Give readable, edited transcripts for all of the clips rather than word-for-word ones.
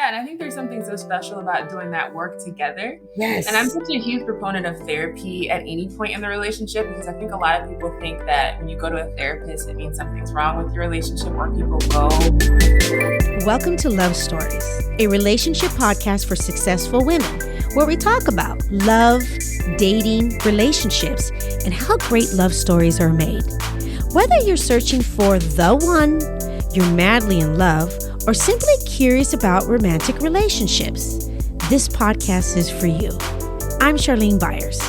Yeah, and I think there's something so special about doing that work together. Yes. And I'm such a huge proponent of therapy at any point in the relationship because I think a lot of people think that when you go to a therapist, it means something's wrong with your relationship or people go. Welcome to Love Stories, a relationship podcast for successful women, where we talk about love, dating, relationships, and how great love stories are made. Whether you're searching for the one, you're madly in love, or simply curious about romantic relationships, this podcast is for you. I'm Charlene Byars.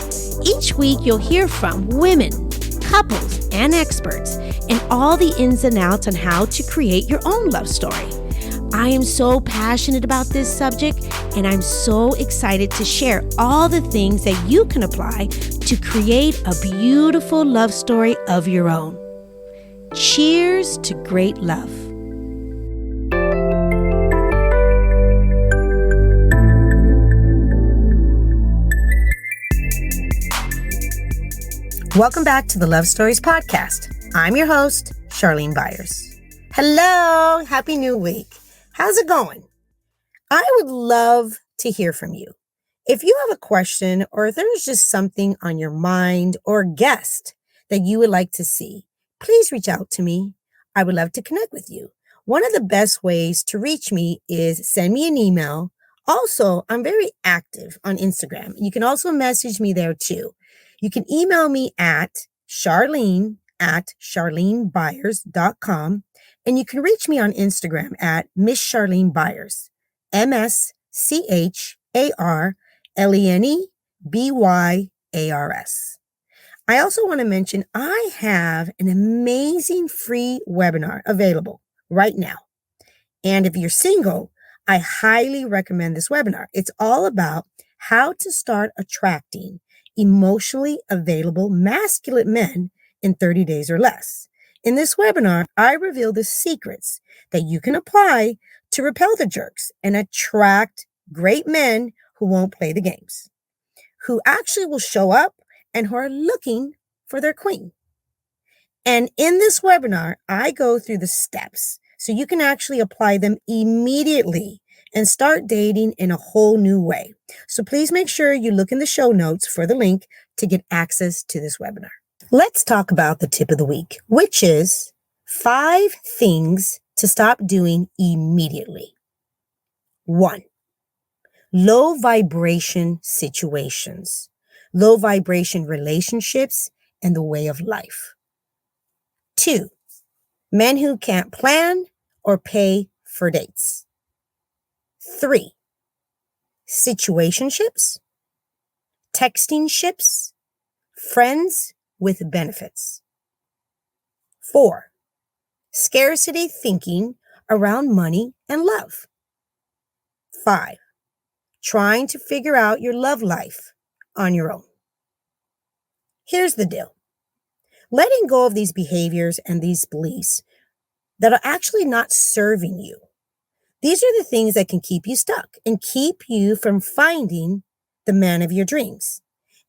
Each week, you'll hear from women, couples, and experts, and all the ins and outs on how to create your own love story. I am so passionate about this subject, and I'm so excited to share all the things that you can apply to create a beautiful love story of your own. Cheers to great love. Welcome back to the Love Stories podcast. I'm your host, Charlene Byars. Hello, happy new week. How's it going? I would love to hear from you. If you have a question or if there's just something on your mind or guest that you would like to see, please reach out to me. I would love to connect with you. One of the best ways to reach me is send me an email. Also, I'm very active on Instagram. You can also message me there too. You can email me at charlene@charlenebyars.com. And you can reach me on Instagram at Miss Charlene Byars, MSCHARLENEBYARS. I also want to mention I have an amazing free webinar available right now. And if you're single, I highly recommend this webinar. It's all about how to start attracting emotionally available masculine men in 30 days or less. In this webinar, I reveal the secrets that you can apply to repel the jerks and attract great men who won't play the games, who actually will show up and who are looking for their queen. And in this webinar, I go through the steps so you can actually apply them immediately and start dating in a whole new way. So please make sure you look in the show notes for the link to get access to this webinar. Let's talk about the tip of the week, which is 5 things to stop doing immediately. 1, low vibration situations, low vibration relationships, and the way of life. 2, men who can't plan or pay for dates. 3, situationships, texting ships, friends with benefits. 4, scarcity thinking around money and love. 5, trying to figure out your love life on your own. Here's the deal. Letting go of these behaviors and these beliefs that are actually not serving you. These are the things that can keep you stuck and keep you from finding the man of your dreams.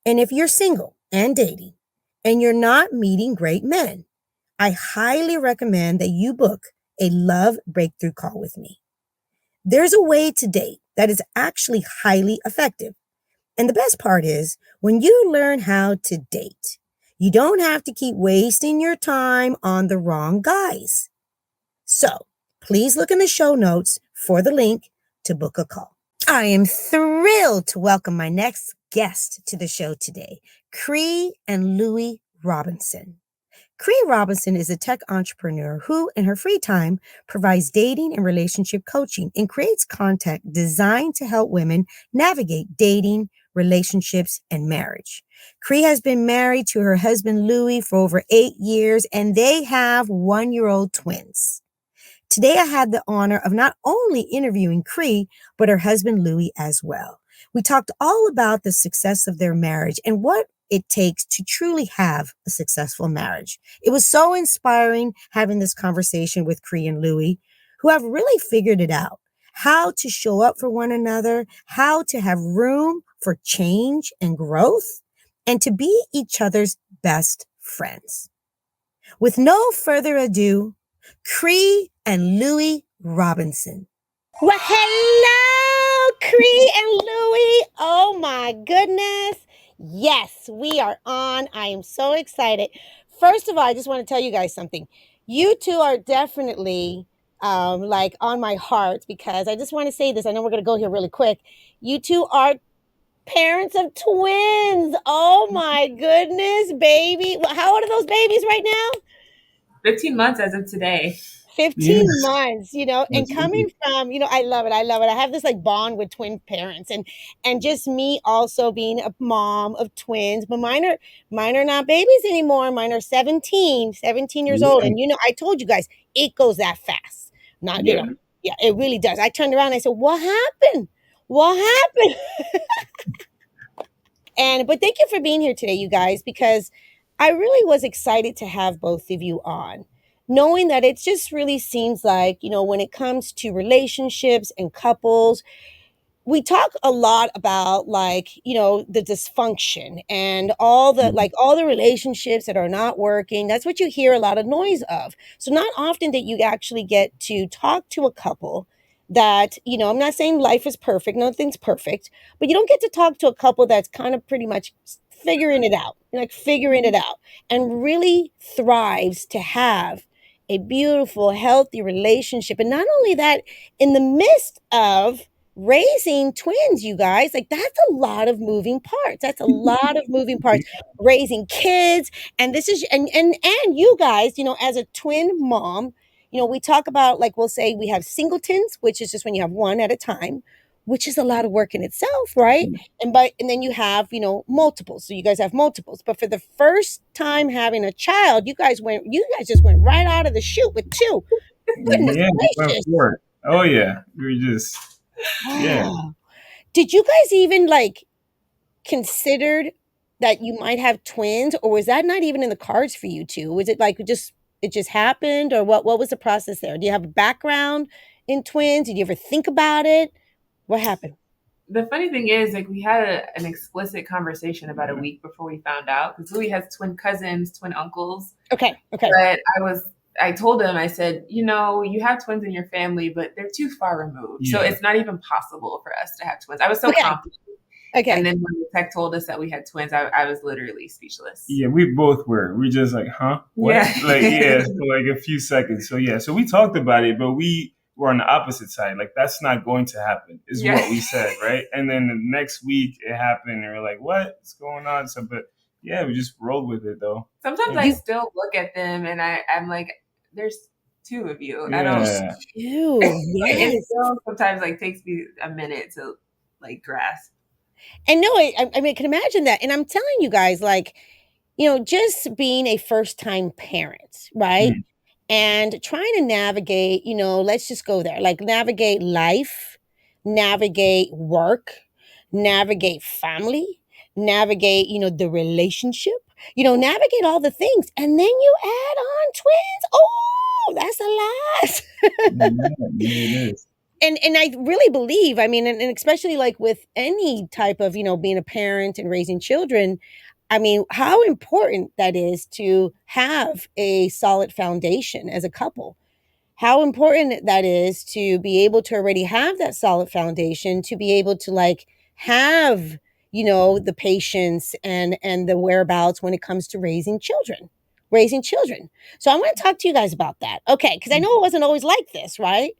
And if you're single and dating and you're not meeting great men, I highly recommend that you book a love breakthrough call with me. There's a way to date that is actually highly effective. And the best part is when you learn how to date, you don't have to keep wasting your time on the wrong guys. So please look in the show notes for the link to book a call. I am thrilled to welcome my next guest to the show today, Cree and Louis Robinson. Cree Robinson is a tech entrepreneur who, in her free time, provides dating and relationship coaching and creates content designed to help women navigate dating, relationships, and marriage. Cree has been married to her husband, Louie, for over 8 years, and they have 1-year-old twins. Today, I had the honor of not only interviewing Cree, but her husband, Louie, as well. We talked all about the success of their marriage and what it takes to truly have a successful marriage. It was so inspiring having this conversation with Cree and Louie, who have really figured it out, how to show up for one another, how to have room for change and growth, and to be each other's best friends. With no further ado, Cree and Louis Robinson. Well, hello, Cree and Louie. Oh my goodness. Yes, we are on. I am so excited. First of all, I just want to tell you guys something. You two are definitely like on my heart because I just want to say this. I know we're going to go here really quick. You two are parents of twins. Oh my goodness, baby. Well, how old are those babies right now? 15 months as of today. 15 months, and That's coming easy. from, I love it. I love it. I have this like bond with twin parents and just me also being a mom of twins, but mine are not babies anymore. Mine are 17 years old. Yeah. And I told you guys, it goes that fast. Not, Yeah. yeah, it really does. I turned around and I said, "What happened? What happened?" But thank you for being here today, you guys, because I really was excited to have both of you on, knowing that it just really seems like, when it comes to relationships and couples, we talk a lot about like the dysfunction and all the relationships that are not working. That's what you hear a lot of noise of. So not often that you actually get to talk to a couple that I'm not saying life is perfect, nothing's perfect, but you don't get to talk to a couple that's kind of pretty much figuring it out, like figuring it out, and really thrives to have a beautiful healthy relationship. And not only that, in the midst of raising twins, you guys, like that's a lot of moving parts. That's a lot of moving parts. Raising kids, and this is and you guys, as a twin mom, we talk about, like, we'll say we have singletons, which is just when you have one at a time, which is a lot of work in itself, right? And then you have, multiples. So you guys have multiples. But for the first time having a child, you guys just went right out of the chute with two. Goodness Yeah. We went gracious. for it. Oh yeah. We were just yeah. Wow. Did you guys even like considered that you might have twins, or was that not even in the cards for you two? Was it like it just happened, or what was the process there? Do you have a background in twins? Did you ever think about it? What happened? The funny thing is, like, we had an explicit conversation about a week before we found out, because Louie has twin cousins, twin uncles. Okay. But I told him, I said, you have twins in your family, but they're too far removed. So Yeah. it's not even possible for us to have twins. I was so Okay. confident. Okay. And then when the tech told us that we had twins, I was literally speechless. Yeah, we both were. We just like, huh? What? Yeah. Like, yeah, for like a few seconds. So yeah, so we talked about it, but we were on the opposite side. Like, that's not going to happen, is Yeah. what we said, right? And then the next week it happened, and we're like, what's going on? So, but yeah, we just rolled with it though. Sometimes Yeah. I still look at them and I'm like, there's two of you. I don't. Yeah. Ew, It yes. still sometimes like takes me a minute to like grasp. And no, I mean, I can imagine that. And I'm telling you guys, like, just being a first time parent, right? Mm. And trying to navigate, let's just go there, like navigate life, navigate work, navigate family, navigate, the relationship, navigate all the things. And then you add on twins. Oh, that's a lot. Yeah, it is. And I really believe, I mean, and especially like with any type of, being a parent and raising children, I mean, how important that is to have a solid foundation as a couple. How important that is to be able to already have that solid foundation, to be able to like have, the patience and the whereabouts when it comes to raising children. So I want to talk to you guys about that. Okay, because I know it wasn't always like this, right?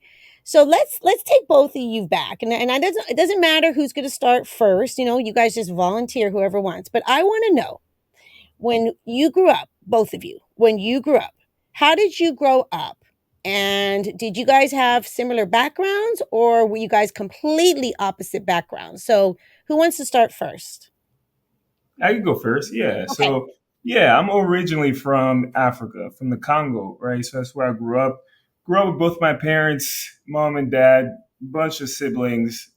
So let's take both of you back, and it doesn't matter who's going to start first. You guys just volunteer, whoever wants. But I want to know, when you grew up, both of you, how did you grow up? And did you guys have similar backgrounds, or were you guys completely opposite backgrounds? So who wants to start first? I can go first. Yeah. Okay. So yeah, I'm originally from Africa, from the Congo, right? So that's where I grew up. Grew up with both my parents, mom and dad, bunch of siblings,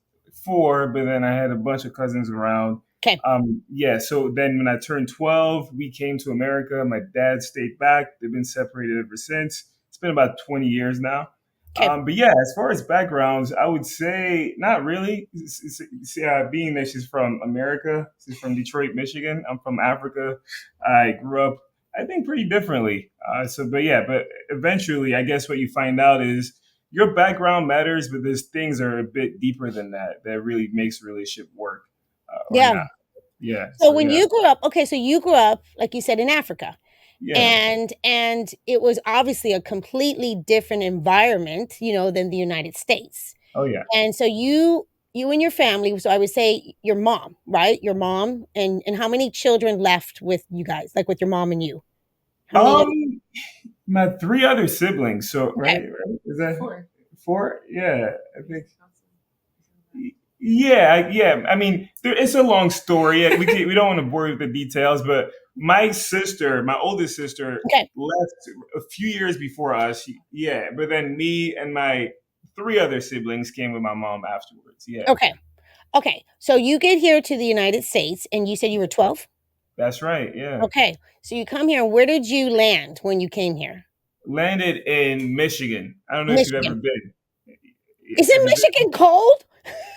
four, but then I had a bunch of cousins around. Okay. Yeah. So then when I turned 12, we came to America. My dad stayed back. They've been separated ever since. It's been about 20 years now. Okay. But yeah, as far as backgrounds, I would say not really. Being that she's from America, she's from Detroit, Michigan. I'm from Africa. I grew up, I think, pretty differently. But eventually, I guess what you find out is your background matters, but there's things that are a bit deeper than that really makes a relationship work or Yeah. not. Yeah. So So when yeah. you grew up, okay, so you grew up, like you said, in Africa. Yeah. And it was obviously a completely different environment, than the United States. Oh yeah. And so you and your family, so I would say your mom, right? Your mom and how many children left with you guys, like with your mom and you? How many? My three other siblings. So Okay. right? Is that Four. four? Yeah, I think. Yeah. I mean, it's a long story. We don't want to bore you with the details, but my oldest sister, Okay. left a few years before us. Yeah, but then me and my three other siblings came with my mom afterwards. Yeah, Okay. Okay. So you get here to the United States and you said you were 12? that's right. Yeah, Okay. So you come here. Where did you land when you came here? landed in Michigan. I don't know if you've ever Michigan. been. Is it Have you been? Michigan cold?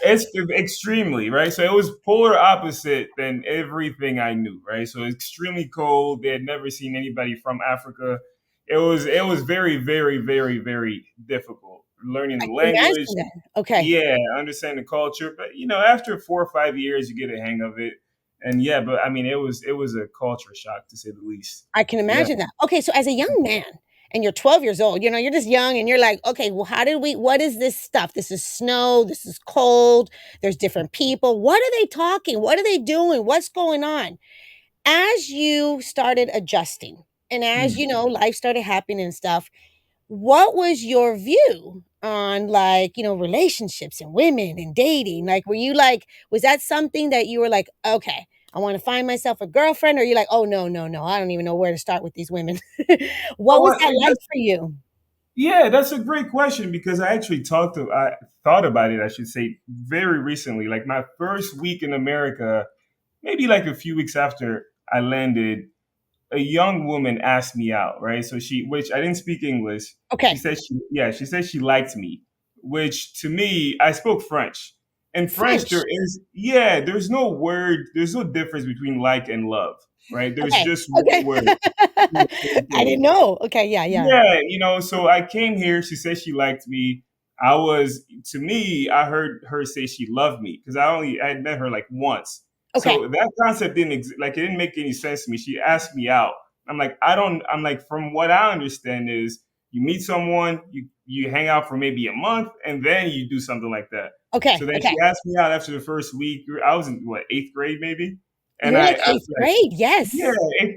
It's extremely right. So it was polar opposite than everything I knew. Right. So extremely cold. They had never seen anybody from Africa. It was very very very very difficult learning I the can language. imagine that. Okay. Yeah, understand the culture. But after 4 or 5 years, you get a hang of it. And yeah, but I mean, it was a culture shock to say the least. I can Yeah. imagine that. Okay, so as a young man and you're 12 years old, you're just young and you're like, okay, well, what is this stuff? This is snow, this is cold, there's different people. What are they talking? What are they doing? What's going on? As you started adjusting and as, Mm. life started happening and stuff, what was your view on relationships and women and dating? Like, were you like, was that something that you were like, okay, I want to find myself a girlfriend? Or you're like, oh, no, no, no, I don't even know where to start with these women. What Oh, was that like for you? yeah, that's a great question because I thought about it, I should say, very recently. Like my first week in America, maybe like a few weeks after I landed, a young woman asked me out, right? So which I didn't speak English. Okay. She said she liked me, which to me, I spoke French. In French, French. there's no difference between like and love, right? There's Okay. just one Okay. word. I didn't know. Okay. Yeah. Yeah. Yeah, so I came here. She said she liked me. To me, I heard her say she loved me because I had met her like once. Okay. So that concept it didn't make any sense to me. She asked me out. I'm like, from what I understand is you meet someone, you hang out for maybe a month, and then you do something like that. Okay. So then Okay. she asked me out after the first week. I was in what, eighth grade maybe, and You're like I eighth was like, grade. Yes. yeah,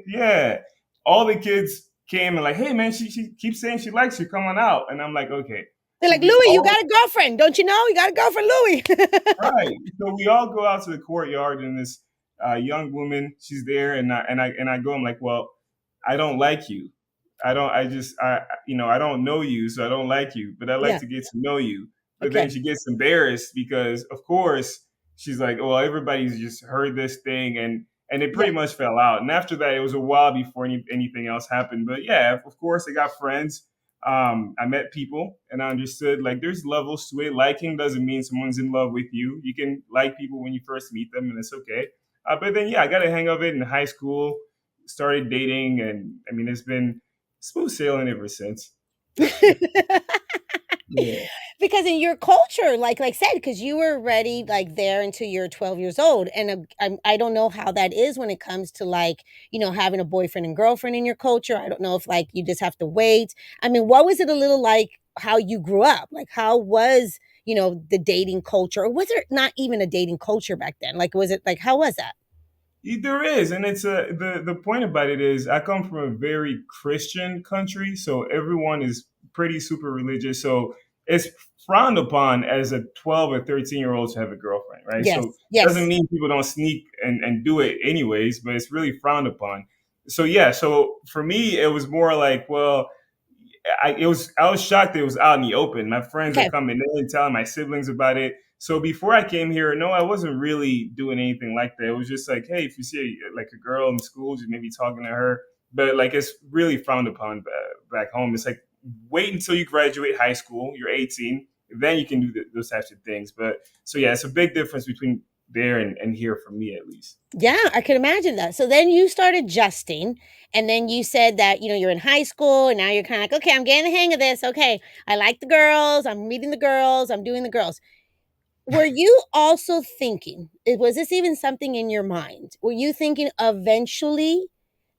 yeah. All the kids came and like, hey man, she keeps saying she likes you. Come on out. And I'm like, okay. They're So like, we Louie, you all got a girlfriend. Don't you know? You got a girlfriend, Louie. right. So we all go out to the courtyard, and this young woman, she's there, and I go. I'm like, well, I don't like you. I don't. I just. I don't know you, so I don't like you. But I like Yeah. to get to know you. But then Okay. she gets embarrassed because, of course, she's like, well, everybody's just heard this thing, and it Yeah. pretty much fell out. And after that, it was a while before anything else happened. But yeah, of course, I got friends. I met people and I understood like there's levels to it. Liking doesn't mean someone's in love with you. You can like people when you first meet them, and it's okay. But then, yeah, I got a hang of it in high school, started dating, and I mean, it's been smooth sailing ever since. Yeah. Because in your culture, like I said, because you were already like there until you're 12 years old, and I don't know how that is when it comes to having a boyfriend and girlfriend in your culture. I don't know if like you just have to wait. I mean, what was it a little like how you grew up? Like how was the dating culture, or was there not even a dating culture back then? Like was it like how was that? There is, and it's the point about it is I come from a very Christian country, so everyone is pretty super religious. So it's frowned upon as a 12 or 13-year-old to have a girlfriend, right? Yes, So doesn't yes. mean people don't sneak and do it anyways, but it's really frowned upon. So yeah, so for me it was more like, well, I was shocked that it was out in the open. My friends are Okay, coming in telling my siblings about it. So before I came here, no, I wasn't really doing anything like that. It was just like, hey, if you see like a girl in school, just maybe talking to her. But like it's really frowned upon back home. It's like wait until you graduate high school, you're 18, then you can do those types of things. But so yeah, it's a big difference between there and here for me at least. Yeah, I can imagine that. So then you started adjusting, and then you said that, you're in high school, and now you're kind of like, okay, I'm getting the hang of this. Okay, I like the girls. I'm meeting the girls. I'm doing the girls. Were you also thinking, was this even something in your mind? Were you thinking eventually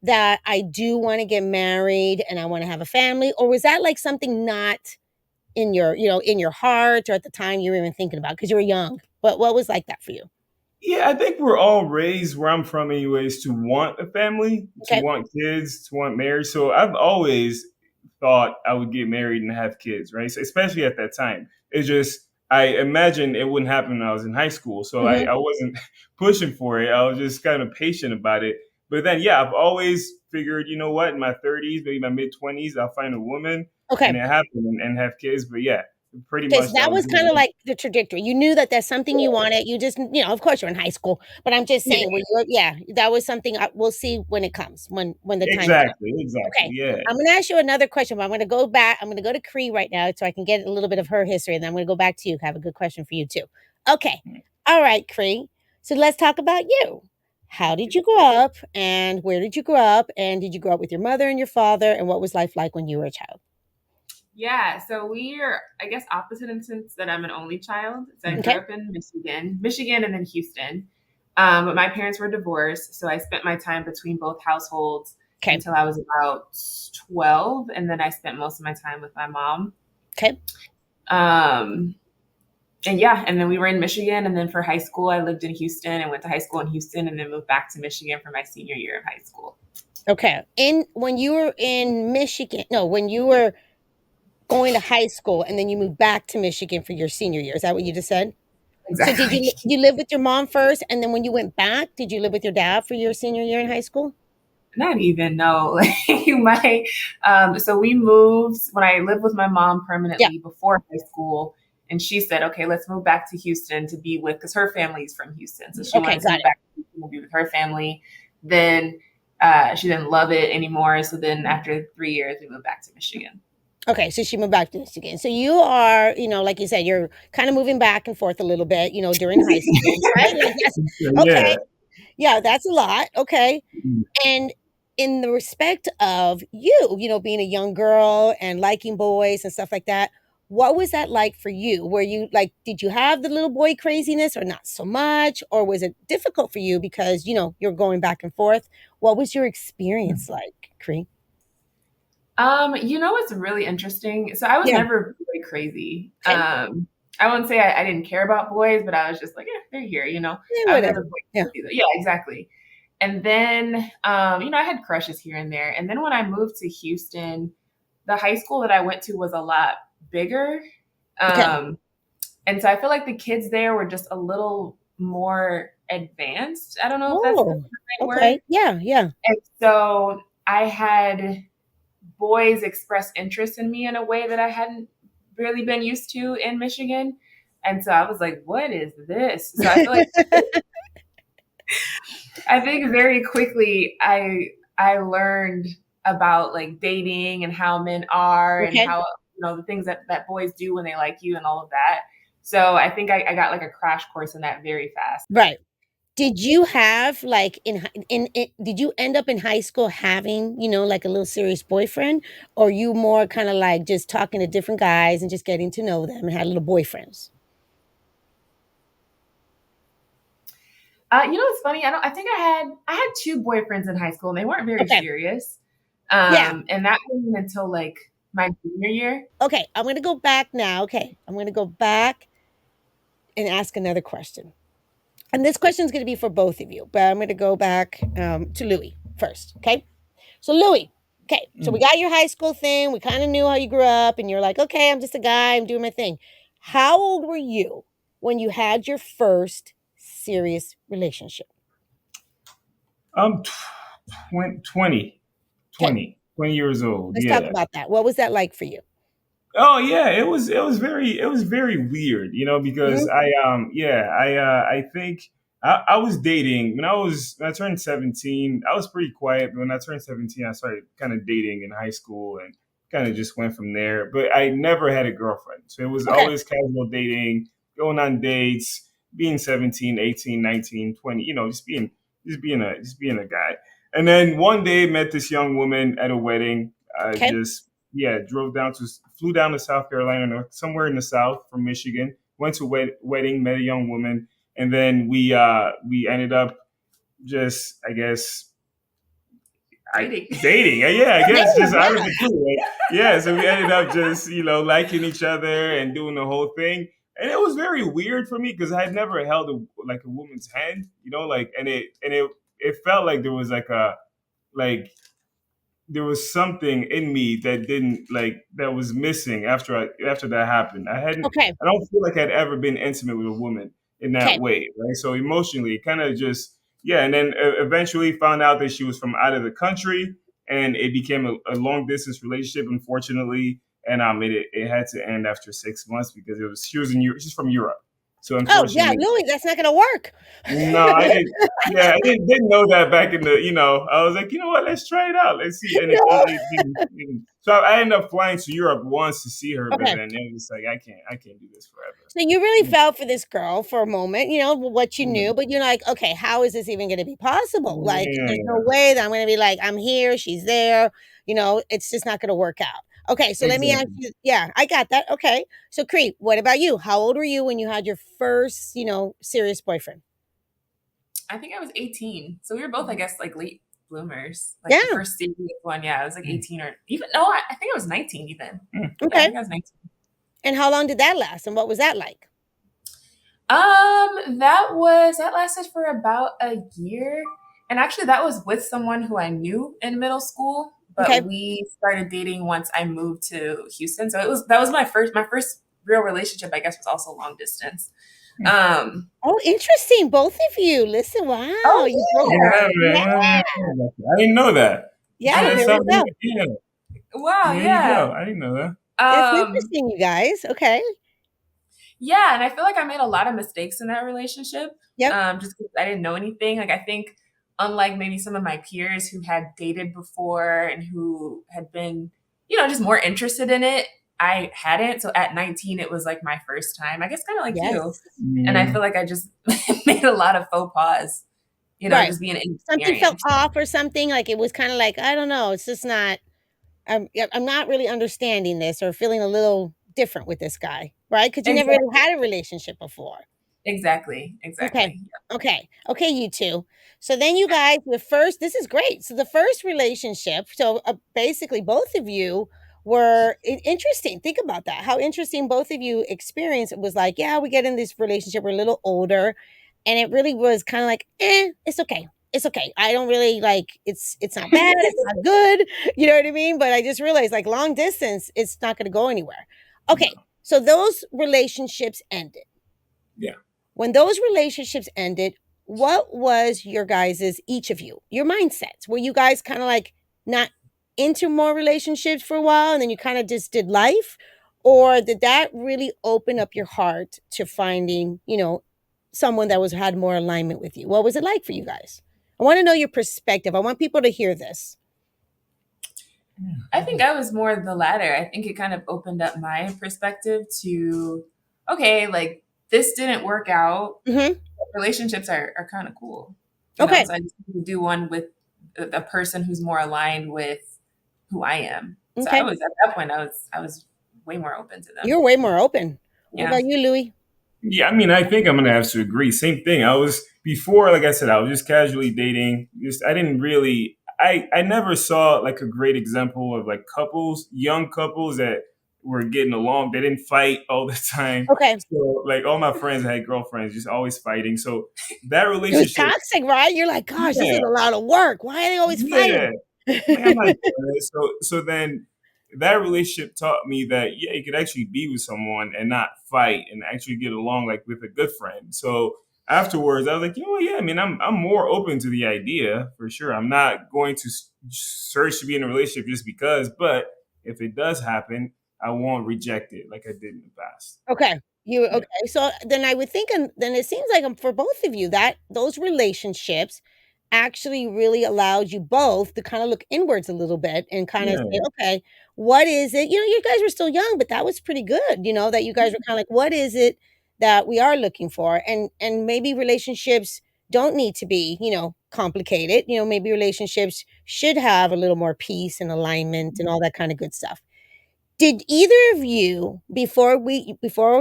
that I do want to get married and I want to have a family? Or was that like something not in your, in your heart or at the time you were even thinking about because you were young? But what was like that for you? Yeah, I think we're all raised where I'm from, anyways, to want a family, to Okay. want kids, to want marriage. So I've always thought I would get married and have kids, right? So especially at that time. It's just, I imagined it wouldn't happen when I was in high school. So Hmm. I wasn't pushing for it. I was just kind of patient about it. But then, yeah, I've always figured, you know what, in my 30s, maybe my mid 20s, I'll find a woman Okay. and it happened and have kids. But yeah, pretty Okay, much so that that was was kind of it. like the trajectory. You knew that that's something you wanted. You just, of course you're in high school, but I'm just Yeah, saying, yeah, that was something we'll see when it comes, when the time comes. exactly. Okay, Yeah. I'm gonna ask you another question, but I'm gonna go back. I'm gonna go to Cree right now so I can get a little bit of her history, and then I'm gonna go back to you. I have a good question for you too. Okay, all right, Cree. So let's talk about you. How did you grow up, and where did you grow up, and did you grow up with your mother and your father, and what was life like when you were a child? Yeah, so we are, I guess, opposite in the sense that I'm an only child. So I grew Okay, up in Michigan, and then Houston. But my parents were divorced, so I spent my time between both households okay, until I was about 12, and then I spent most of my time with my mom. okay. Um, and yeah, and then we were in Michigan, and then for high school, I lived in Houston and went to high school in Houston, and then moved back to Michigan for my senior year of high school. Okay. When you were in Michigan, no, when you were going to high school and then you moved back to Michigan for your senior year. Is that what you just said? So did Exactly. you live with your mom first, and then when you went back, did you live with your dad for your senior year in high school? Not even, no. Like my so we moved when I lived with my mom Yeah. permanently before high school, and she said, okay, let's move back to Houston to be with, because her family's from Houston, so she Okay, wanted to got move it. back to Houston and be with her family. Then she didn't love it anymore, so then after 3 years we moved back to Michigan. Okay, so she moved back to Michigan. So you are, like you said, you're kind of moving back and forth a little bit, during high school, right? Like that's Yeah. okay. Yeah, that's a lot. Okay. And in the respect of you, being a young girl and liking boys and stuff like that, what was that like for you? Were you like, did you have the little boy craziness or not so much? Or was it difficult for you because, you're going back and forth? What was your experience like, Cree? What's really interesting? So I was Yeah. never really crazy. Okay. I wouldn't say I didn't care about boys, but I was just like, yeah, they're here. Yeah, I was never whatever. Yeah. boy either. Yeah, exactly. And then, I had crushes here and there. And then when I moved to Houston, the high school that I went to was a lot bigger. Okay. And so I feel like the kids there were just a little more advanced. I don't know if that's the Oh, right word. okay. Yeah. Yeah. And so I had boys express interest in me in a way that I hadn't really been used to in Michigan. And so I was like, what is this? So I think very quickly I learned about like dating and how men are and Okay. how the things that boys do when they like you and all of that. So I think I got like a crash course in that very fast. Right. Did you have like did you end up in high school having, like a little serious boyfriend, or you more kind of like just talking to different guys and just getting to know them and had little boyfriends? It's funny. I think I had two boyfriends in high school and they weren't very Okay. serious. Yeah. And that wasn't until like my junior year. Okay. I'm going to go back now. Okay. I'm going to go back and ask another question. And this question is going to be for both of you, but I'm going to go back to Louie first. Okay. So Louie, okay, so we got your high school thing. We kind of knew how you grew up, and you're like, okay, I'm just a guy. I'm doing my thing. How old were you when you had your first serious relationship? 20, Okay, 20 years old. let's talk Yeah. about that. What was that like for you? Oh yeah, it was very weird, because Mhm. I think I was dating when I turned 17. I was pretty quiet, but when I turned 17, I started kind of dating in high school and kind of just went from there. But I never had a girlfriend, so it was Okay, always casual dating, going on dates. being 17, 18, 19, 20, just being a guy. And then one day met this young woman at a wedding. Okay. Flew down to South Carolina, or somewhere in the South from Michigan. Went to a wedding, met a young woman, and then we ended up just, I guess, dating. Yeah, I guess just out of the blue. Yeah, so we ended up just liking each other and doing the whole thing. And it was very weird for me because I had never held a woman's hand, and it felt like there was like there was something in me that didn't that was missing after that happened. Okay. I don't feel like I'd ever been intimate with a woman in that Okay. way, right? So emotionally, it kind of just and then eventually found out that she was from out of the country, and it became a long distance relationship, unfortunately. And it had to end after 6 months because she's from Europe. So Oh yeah, unfortunately, Louie, that's not gonna work. no, I didn't. Yeah, I didn't know that back in the. I was like, you know what? Let's try it out. Let's see. And so I ended up flying to Europe once to see her, but Okay. then it was like, I can't do this forever. So you really felt for this girl for a moment, what you Yeah. knew, but you're like, okay, how is this even going to be possible? Like, Yeah. there's no way that I'm going to be like, I'm here, she's there. It's just not going to work out. Okay, so let me ask Exactly. you. Yeah, I got that. Okay, so Cree, what about you? How old were you when you had your first, serious boyfriend? I think I was 18. So we were both, I guess, like late bloomers. Like Yeah. the first serious one, I was like 18 or even no, I think I was 19 even. Yeah, I Okay, think I was 19. and how long did that last, and what was that like? That lasted for about a year. And actually that was with someone who I knew in middle school, Okay. but we started dating once I moved to Houston. So that was my first real relationship, I guess, was also long distance. Oh, interesting, both of you. Listen, wow, Oh, you broke Yeah, up. man. I didn't know that. Yeah, That's there we go. yeah. wow, There you yeah. go. I didn't know that. It's interesting, you guys. Okay. Yeah, and I feel like I made a lot of mistakes in that relationship. Yep. Just because I didn't know anything. Like I think, unlike maybe some of my peers who had dated before and who had been, just more interested in it, I hadn't. So at 19, it was like my first time. I guess kind of like you. Yes. And I feel like I just made a lot of faux pas. Right. Just being Something felt inexperienced. off or something. Like it was kind of like, I don't know. It's just not. I'm not really understanding this or feeling a little different with this guy, right? Because you never really had a relationship before. Exactly. Okay. Okay, you two. So then you guys, this is great. So the first relationship, so basically both of you were interesting. Think about that. How interesting both of you experienced. It was like, yeah, we get in this relationship, we're a little older, and it really was kind of like, it's okay. It's okay. I don't really it's not bad, it's not good. You know what I mean? But I just realized like long distance, it's not gonna go anywhere. Okay. So those relationships ended. Yeah. When those relationships ended, what was your guys's, each of you, your mindsets? Were you guys kind of like not into more relationships for a while and then you kind of just did life? Or did that really open up your heart to finding, someone that had more alignment with you? What was it like for you guys? I want to know your perspective. I want people to hear this. I think I was more the latter. I think it kind of opened up my perspective to, okay, like this didn't work out. Mm-hmm. Relationships are kind of cool. Okay. So I just need to do one with a person who's more aligned with who I am. So Okay. I was at that point, I was way more open to them. You're way more open. Yeah. What about you, Louie? Yeah, I mean, I think I'm gonna have to agree. Same thing. I was before, like I said, I was just casually dating. I didn't really. I never saw like a great example of like young couples that were getting along. They didn't fight all the time. Okay. So like all my friends had girlfriends, just always fighting. So that It was relationship, toxic, right? You're like, gosh, this is a lot of work. Why are they always fighting? Like, I'm not doing this. So then that relationship taught me that you could actually be with someone and not fight and actually get along like with a good friend. So afterwards, I was like, I mean, I'm more open to the idea for sure. I'm not going to search to be in a relationship just because, but if it does happen, I won't reject it like I did in the past. Okay. Okay. So then I would think, and then it seems like for both of you that those relationships actually really allowed you both to kind of look inwards a little bit and kind of say, okay, what is it? You guys were still young, but that was pretty good, that you guys were kind of like, what is it that we are looking for. And maybe relationships don't need to be, complicated. Maybe relationships should have a little more peace and alignment and all that kind of good stuff. Did either of you, before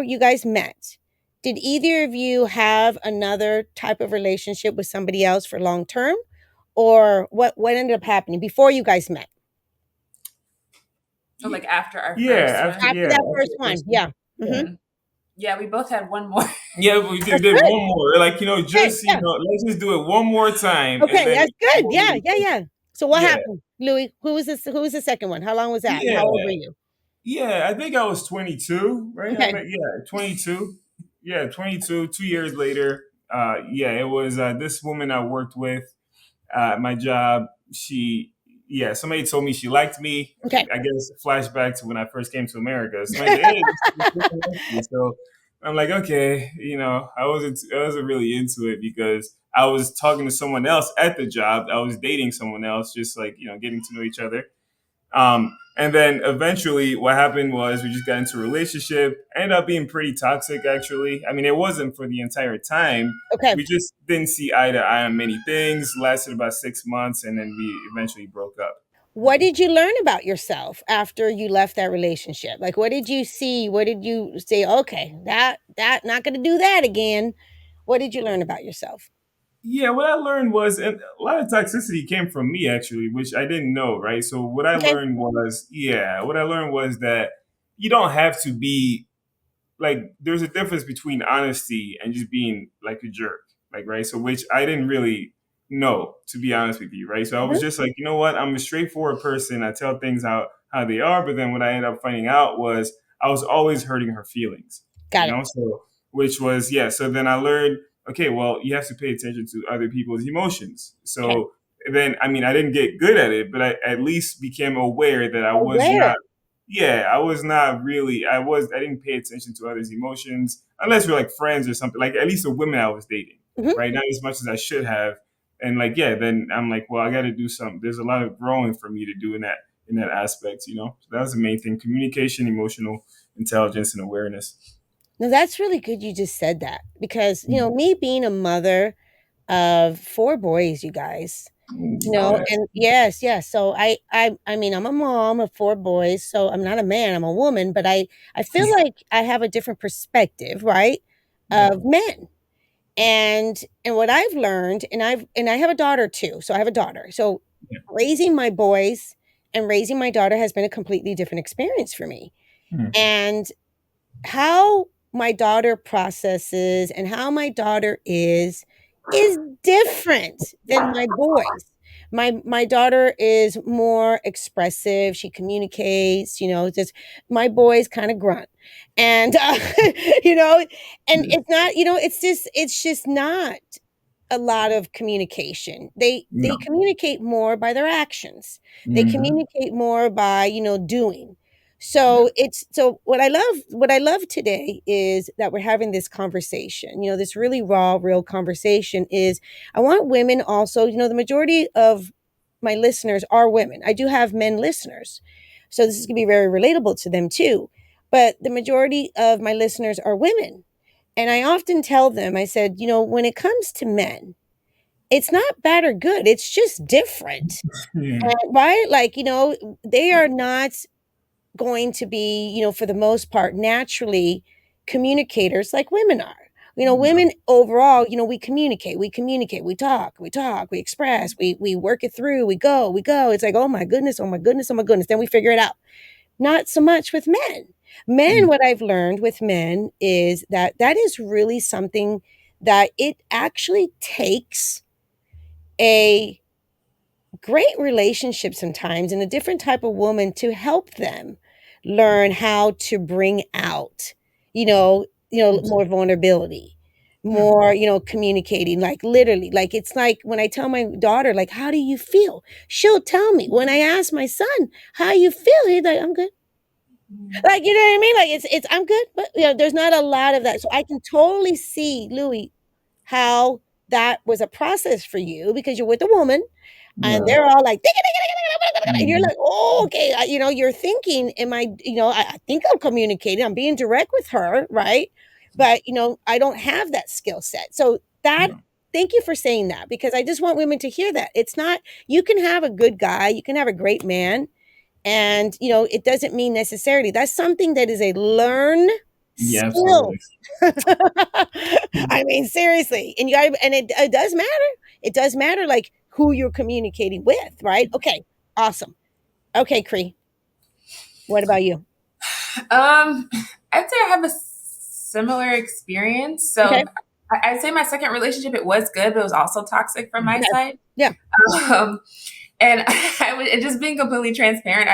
you guys met, did either of you have another type of relationship with somebody else for long term? Or what ended up happening before you guys met? So like after our Yeah, first after one. After yeah, that after first the one, first one. yeah. Yeah. Mhm. Yeah, we both had one more. Yeah, we That's did good. one more. Like, Okay, just, yeah. let's just do it one more time and Okay, then that's good. we'll Yeah, move yeah, on. yeah. So what Yeah. happened? Louis, who was the second one? How long was that? And Yeah. how old were you? Yeah, I think I was 22, right? Okay. Yeah, 22. Yeah, 22. 2 years later, yeah, it was this woman I worked with at my job. Yeah, somebody told me she liked me. Okay. I guess flashback to when I first came to America. Somebody said, "Hey, this woman likes you." So I'm like, okay, I wasn't really into it because I was talking to someone else at the job. I was dating someone else, just like getting to know each other. And then eventually, what happened was we just got into a relationship. Ended up being pretty toxic, actually. I mean, it wasn't for the entire time. Okay. We just didn't see eye to eye on many things. Lasted about 6 months, and then we eventually broke up. What did you learn about yourself after you left that relationship? Like, what did you see? What did you say? Okay, that not going to do that again. What did you learn about yourself? Yeah, what I learned was, and a lot of toxicity came from me actually, which I didn't know, right? So Okay. what I learned was that you don't have to be like there's a difference between honesty and just being like a jerk, like right. So which I didn't really know, to be honest with you, right. So I Mhm. was just like, you know what, I'm a straightforward person. I tell things how they are, but then what I ended up finding out was I was always hurting her feelings, Got it. So which was yeah. So then I learned, okay, well, you have to pay attention to other people's emotions. Okay. So then, I mean, I didn't get good at it, but I at least became aware that I was Aware. not yeah, I was not really. I didn't pay attention to others' emotions unless we're like friends or something. Like at least the women I was dating, Mhm. right? Not as much as I should have. And like yeah, then I'm like, well, I got to do something. There's a lot of growing for me to do in that aspect. So that was the main thing: communication, emotional intelligence, and awareness. Now that's really good you just said that because, me being a mother of 4 boys, you guys, Yeah. and yes. So I mean, I'm a mom of 4 boys, so I'm not a man, I'm a woman, but I feel like I have a different perspective, right, Yeah. of men. And what I've learned, and I have a daughter too. So I have a daughter. So Yeah. raising my boys and raising my daughter has been a completely different experience for me. Hmm. And how my daughter processes and how my daughter is different than my boys. My daughter is more expressive. She communicates, just my boys kind of grunt. And you know, and it's not, it's just not a lot of communication. They No. communicate more by their actions. They Mhm. communicate more by, doing. Yeah. So what I love today is that we're having this conversation. This really raw, real conversation is I want women also, the majority of my listeners are women. I do have men listeners. So this is going to be very relatable to them too. But the majority of my listeners are women. And I often tell them, I said, when it comes to men, it's not bad or good. It's just different. Yeah. Right? Like, they are not going to be, for the most part, naturally communicators like women are. No. Women overall, we communicate, we talk, we express, we work it through, we go. It's like, oh my goodness, oh my goodness, oh my goodness. Then we figure it out. Not so much with men. Men, Mm. what I've learned with men is that is really something that it actually takes a great relationship sometimes and a different type of woman to help them learn how to bring out, more vulnerability, Mm. more, communicating, like literally, like it's like when I tell my daughter, like, how do you feel? She'll tell me. When I ask my son, how you feel? He's like, I'm good. Like, you know what I mean? Like it's I'm good, but there's not a lot of that. So I can totally see, Louis, how that was a process for you because you're with a woman and Yeah. they're all like, and you're Mhm. like, oh, okay. You're thinking, am I, I think I'm communicating, I'm being direct with her, right? but I don't have that skill set. So that, thank you for saying that, because I just want women to hear that it's not, you can have a good guy, you can have a great man, and it doesn't mean necessarily that's something that is a learn Yeah, skill. absolutely. I mean, seriously, and you got, and it does matter. It does matter, like who you're communicating with, right? Okay, awesome. Okay, Cree, what about you? I'd say I have a similar experience. So Okay. I'd say my second relationship, it was good, but it was also toxic from my Okay. side. Yeah. Um, and and just being completely transparent,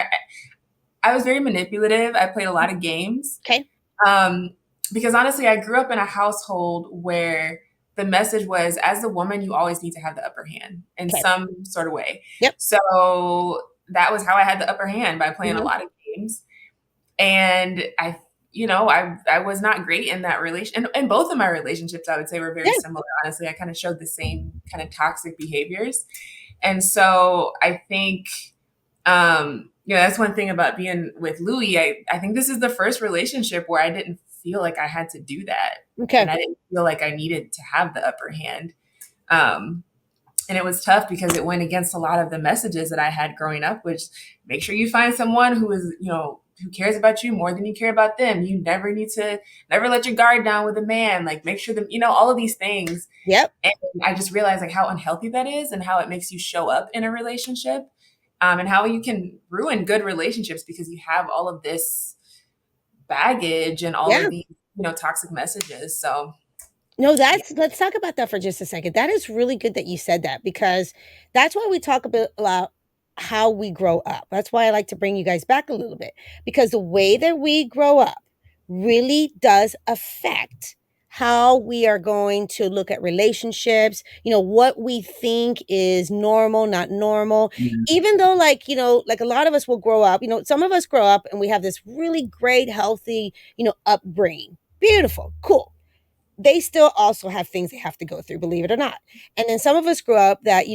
I was very manipulative. I played a lot of games. Okay. Um, because honestly, I grew up in a household where the message was, as a woman, you always need to have the upper hand in Okay. some sort of way. Yep. So that was how I had the upper hand, by playing a Mhm. lot of games. And I was not great in that relation. And both of my relationships, I would say, were very Yeah. similar. Honestly, I kind of showed the same kind of toxic behaviors. And so I think, that's one thing about being with Louie. I think this is the first relationship where I didn't feel like I had to do that. Okay. And I didn't feel like I needed to have the upper hand. And it was tough because it went against a lot of the messages that I had growing up, which make sure you find someone who is, who cares about you more than you care about them. You never let your guard down with a man. Like, make sure that, all of these things. Yep. And I just realized like how unhealthy that is and how it makes you show up in a relationship, and how you can ruin good relationships because you have all of this baggage and all Yeah. of these, toxic messages. So No, let's talk about that for just a second. That is really good that you said that, because that's why we talk about how we grow up. That's why I like to bring you guys back a little bit, because the way that we grow up really does affect how we are going to look at relationships, what we think is normal, not normal. Even though, like a lot of us will grow up, some of us grow up and we have this really great, healthy, upbringing. Beautiful, cool. They still also have things they have to go through, believe it or not. And then some of us grew up that,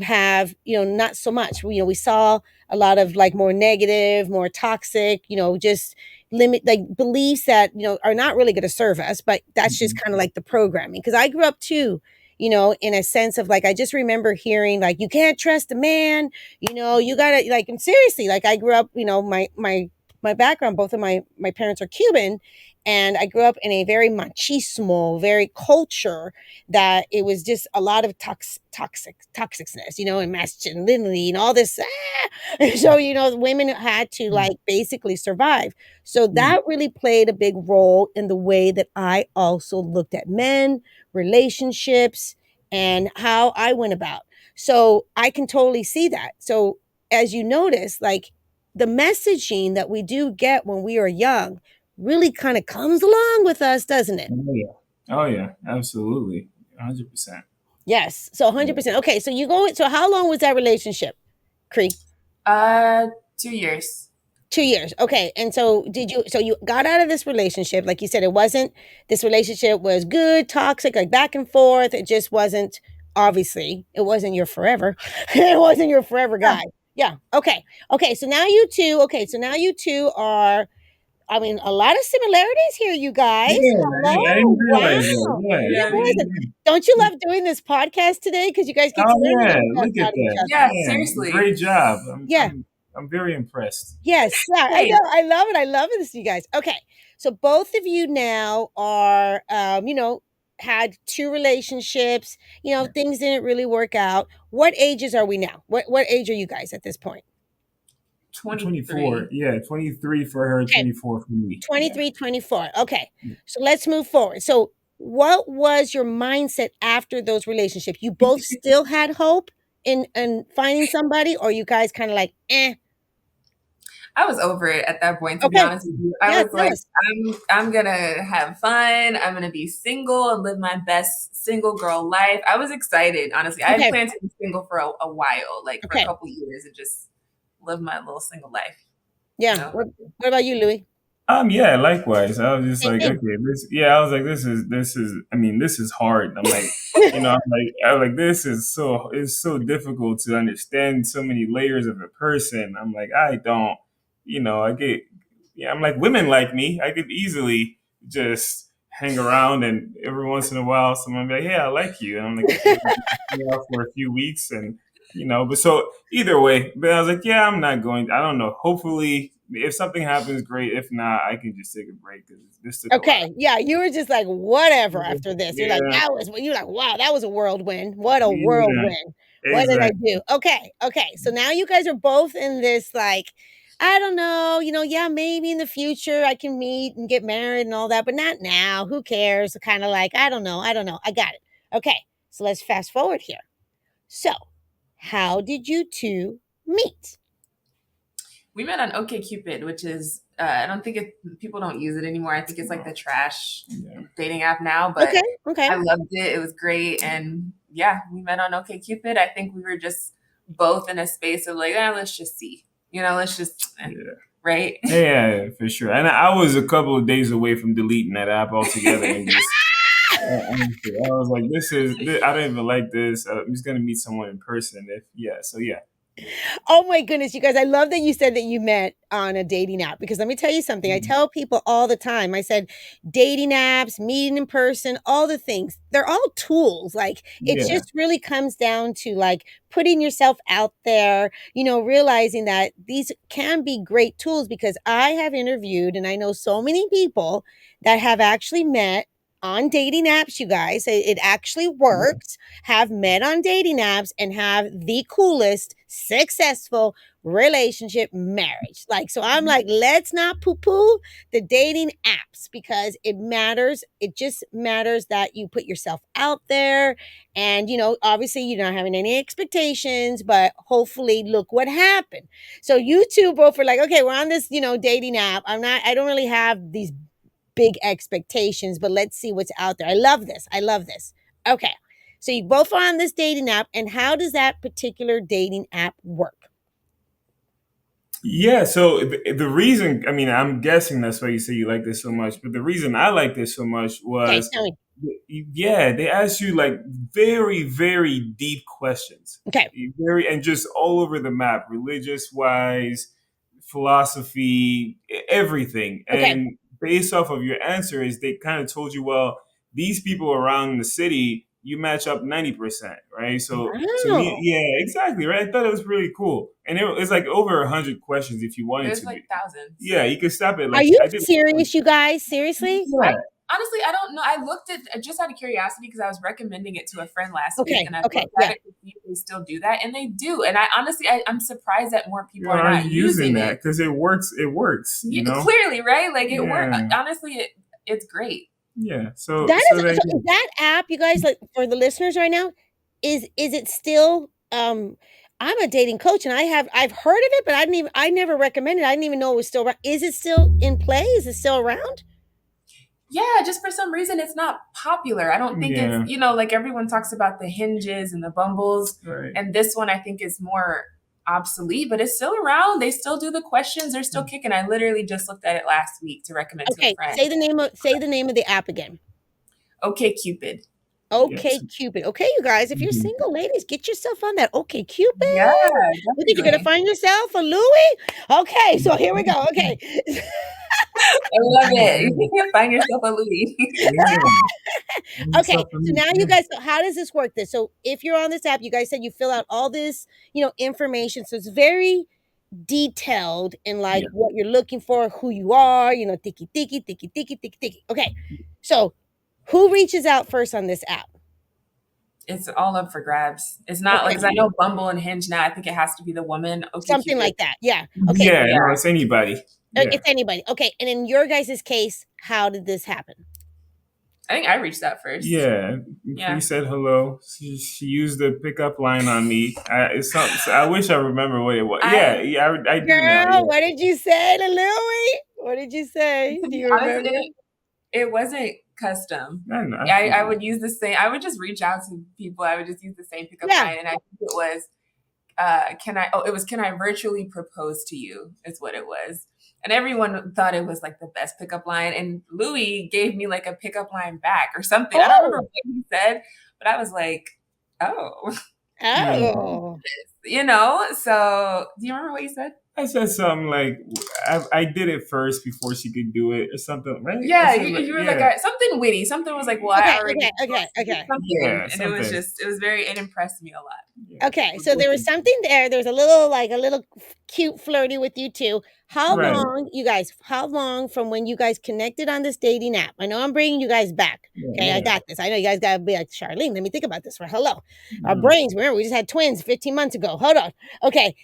have, not so much. We saw a lot of like more negative, more toxic, just limit, like beliefs that, are not really going to serve us, but that's just kind of like the programming. Cause I grew up too, in a sense of like, I just remember hearing like, you can't trust a man, you gotta like, and seriously, like I grew up, my background, both of my parents are Cuban, and I grew up in a very machismo, very culture that it was just a lot of toxicness, and masculinity and all this. So, women had to like basically survive. So that really played a big role in the way that I also looked at men, relationships, and how I went about. So I can totally see that. So as you notice, like the messaging that we do get when we are young really kind of comes along with us, doesn't it? Oh yeah, absolutely, 100%. Yes, so 100%. Okay, so so how long was that relationship, Cree? 2 years. 2 years. Okay, and so you got out of this relationship, like you said, this relationship was good, toxic, like back and forth. It just wasn't, obviously, it wasn't your forever. It wasn't your forever guy. Yeah. Okay. So now you two are, I mean, a lot of similarities here, you guys. Yeah, Hello. I didn't realize Wow. that. Yeah, Yeah. listen. Don't you love doing this podcast today? Because you guys get to Oh learn a yeah, little bit look at about each that. other. Yeah, Man, seriously. great job. Yeah. I'm very impressed. Yes. Yeah. I Hey. know. I love it. I love this, you guys. Okay. So both of you now are, had 2 relationships. Things didn't really work out. What ages are we now? What age are you guys at this point? 24. Yeah, 23 for her, Okay. 24 for me. 23, 24. Okay. So let's move forward. So what was your mindset after those relationships? You both still had hope in finding somebody, or you guys kind of like, eh? I was over it at that point, to be Okay. honest with you. I Yeah, was like, yes. I'm gonna have fun. I'm gonna be single and live my best single girl life. I was excited, honestly. I Okay. had planned to be single for a while, like for Okay. a couple years, and just live my little single life. Yeah. No. What about you, Louie? Yeah, likewise. I was just Same like, thing. okay, I was like, this is, I mean, this is hard. I'm like, I'm like, it's so difficult to understand so many layers of a person. I'm like, I don't, I get, yeah, I'm like, women like me, I could easily just hang around, and every once in a while, someone be like, "Hey, I like you," and I'm like, "Okay, we'll just hang out for a few weeks," and But so either way, but I was like, "Yeah, I'm not going. I don't know. Hopefully, if something happens, great. If not, I can just take a break because this took a lot." Okay, yeah, you were just like, whatever after this. You're like, Yeah, you're like, wow, that was a whirlwind. What a yeah, whirlwind. What did I exactly. do? Okay. So now you guys are both in this, like, I don't know, yeah, maybe in the future I can meet and get married and all that, but not now. Who cares? Kind of like, I don't know. I got it. Okay, so let's fast forward here. So, how did you two meet? We met on OkCupid, which is I don't think people don't use it anymore. I think it's like the trash dating app now, but Okay. I loved it. It was great, and yeah, we met on OkCupid. I think we were just both in a space of like, let's just see, let's just right. Yeah, for sure. And I was a couple of days away from deleting that app altogether, and just honestly, I was like, I don't even like this. I'm just gonna meet someone in person. So yeah. Oh my goodness, you guys, I love that you said that you met on a dating app because let me tell you something. I tell people all the time. I said dating apps, meeting in person, all the things. They're all tools. Like it just really comes down to like putting yourself out there, realizing that these can be great tools because I have interviewed and I know so many people that have actually met on dating apps, you guys. It actually works. Have met on dating apps and have the coolest, successful relationship marriage. Like, so I'm like, let's not poo-poo the dating apps because it matters. It just matters that you put yourself out there and, obviously you're not having any expectations, but hopefully look what happened. So you two both were like, okay, we're on this, dating app. I don't really have these big expectations, but let's see what's out there. I love this. Okay. So you both are on this dating app, and how does that particular dating app work? Yeah, so the reason, I mean, I'm guessing that's why you say you like this so much, but the reason I like this so much Okay, was, tell me. they ask you like very, very deep questions. Okay. And just all over the map, religious wise, philosophy, everything. Okay. And based off of your answers, they kind of told you, well, these people around the city, you match up 90%, right? So Wow. yeah, exactly, right? I thought it was really cool. And it's like over 100 questions if you wanted There's to like be. thousands. Yeah, you could stop it. Are Like you I did. serious, you guys? Seriously? Yeah. Honestly, I don't know. I looked at just out of curiosity because I was recommending it to a friend last week, Okay. and I Okay. looked at it to see if they still do that, and they do. And I honestly, I'm surprised that more people are Are not using that it. because it works. It works. Clearly, right? Like it works. Yeah. Honestly, it's great. Yeah. So That so is that so is that app, you guys, like for the listeners right now, is it still I'm a dating coach and I've heard of it, but I never recommended it. I didn't even know it was still around. Is it still in play? Is it still around? Yeah, just for some reason it's not popular. I don't think it's, like everyone talks about the Hinges and the Bumbles. Right. And this one I think is more obsolete, but it's still around. They still do the questions. They're still kicking. I literally just looked at it last week to recommend to a friend. Say the name of the app again. OkCupid. OkCupid. Okay, you guys, if you're single ladies, get yourself on that OkCupid. Yeah. You think you're gonna find yourself a Louie? Okay, so here we go. Okay. I love it. You can find yourself a Louie. Okay, so now you guys, how does this work? So if you're on this app, you guys said you fill out all this, information. So it's very detailed in like what you're looking for, who you are, tiki. Okay, so who reaches out first on this app? It's all up for grabs. It's not like, because I know Bumble and Hinge now, I think it has to be the woman. Something like that. Yeah. Okay. Yeah, no, it's anybody. It's anybody. Okay. And in your guys' case, how did this happen? I think I reached out first. Yeah. He said hello. She used the pickup line on me. I wish I remember what it was. I do Girl, know. what did you say to Louie? What did you say? Do you remember? It wasn't custom. I I would use the same. I would just reach out to people. I would just use the same pickup line, and I think it was, can I virtually propose to you? Is what it was, and everyone thought it was like the best pickup line. And Louie gave me like a pickup line back or something. I don't remember what he said, but I was like, oh. So do you remember what you said? I said something like, I did it first before she could do it, or something, right? Yeah, you were like yeah, something witty. Something was like, well, I Okay, already okay. something, yeah, and something. it impressed me a lot. Yeah. Okay, so there was something there. There's a little cute flirty with you too. Right. How long from when you guys connected on this dating app? I know I'm bringing you guys back. Yeah, Okay, I yeah. got this. I know you guys got to be like, Charlene, let me think about this for hello. Our Mhm. brains, remember, we just had twins 15 months ago. Hold on. Okay,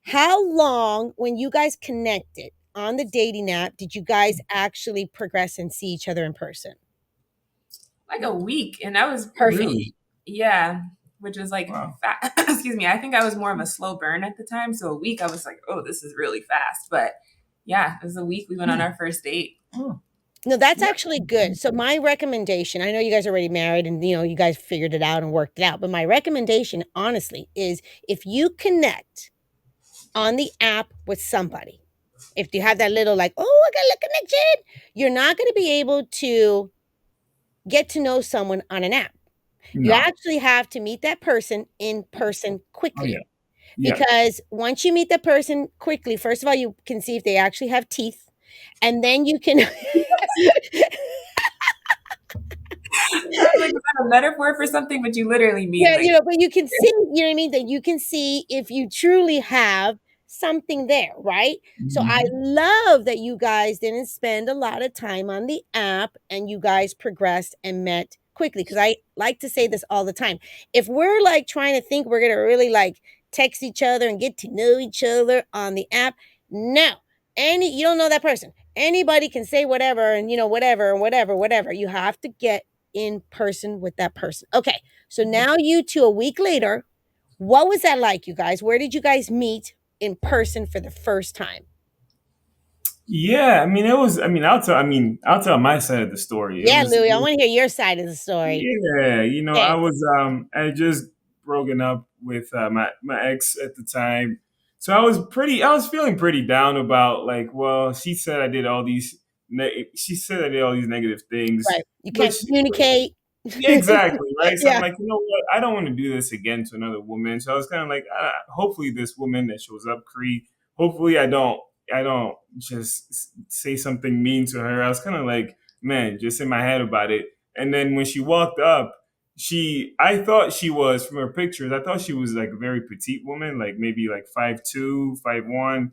how long when you guys connected on the dating app did you guys actually progress and see each other in person? Like a week, and that was Perfect. Really? yeah, which is like Wow. excuse me. I think I was more of a slow burn at the time, so a week I was like, oh, this is really fast. But yeah, it was a week we went on our first date. Oh. No, that's actually good. So my recommendation, I know you guys are already married and you guys figured it out and worked it out, but my recommendation honestly is if you connect on the app with somebody, if you have that little like, oh, I got a little connection, you're not going to be able to get to know someone on an app. You No. actually have to meet that person in person Oh quickly. yeah. Yeah. Because once you meet that person quickly, first of all, you can see if they actually have teeth. And then you can I was like, is that a metaphor for something? But you literally mean yeah, like, but you can see, you know what I mean? That you can see if you truly have something there, right? So I Mhm. love that you guys didn't spend a lot of time on the app and you guys progressed and met quickly. Because I like to say this all the time. If we're like trying to think we're gonna really like text each other and get to know each other on the app, no. You don't know that person. Anybody can say whatever and whatever and whatever. You have to get in person with that person. Okay. So now you two, a week later, what was that like, you guys? Where did you guys meet in person for the first time? Yeah, I mean, it was. I mean, I'll tell my side of the story. Yeah, Louie, I want to hear your side of the story. Yeah, I Okay. was, I had just broken up with my ex at the time, so I was feeling pretty down about like, well, she said I did all these negative things, Right. You can't which communicate. yeah, exactly, right? So I'm Yeah. like, you know what? I don't want to do this again to another woman. So I was kind of like, hopefully this woman that shows up, Cree, hopefully I don't just say something mean to her. I was kind of like, man, just in my head about it. And then when she walked up, I thought she was, from her pictures, I thought she was like a very petite woman, like maybe like 5'2", 5'1".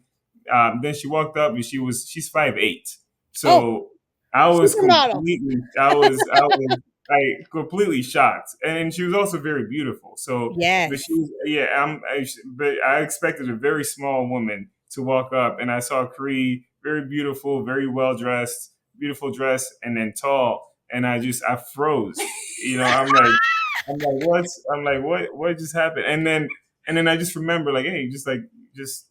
Then she walked up and she's 5'8". Oh, So I was supermodel. completely, I was like completely shocked, and she was also very beautiful. So, but she Yes. was, yeah, but I expected a very small woman to walk up, and I saw Cree, very beautiful, very well dressed, beautiful dress, and then tall, and I froze. I'm like, what just happened? And then I just remember like, hey, just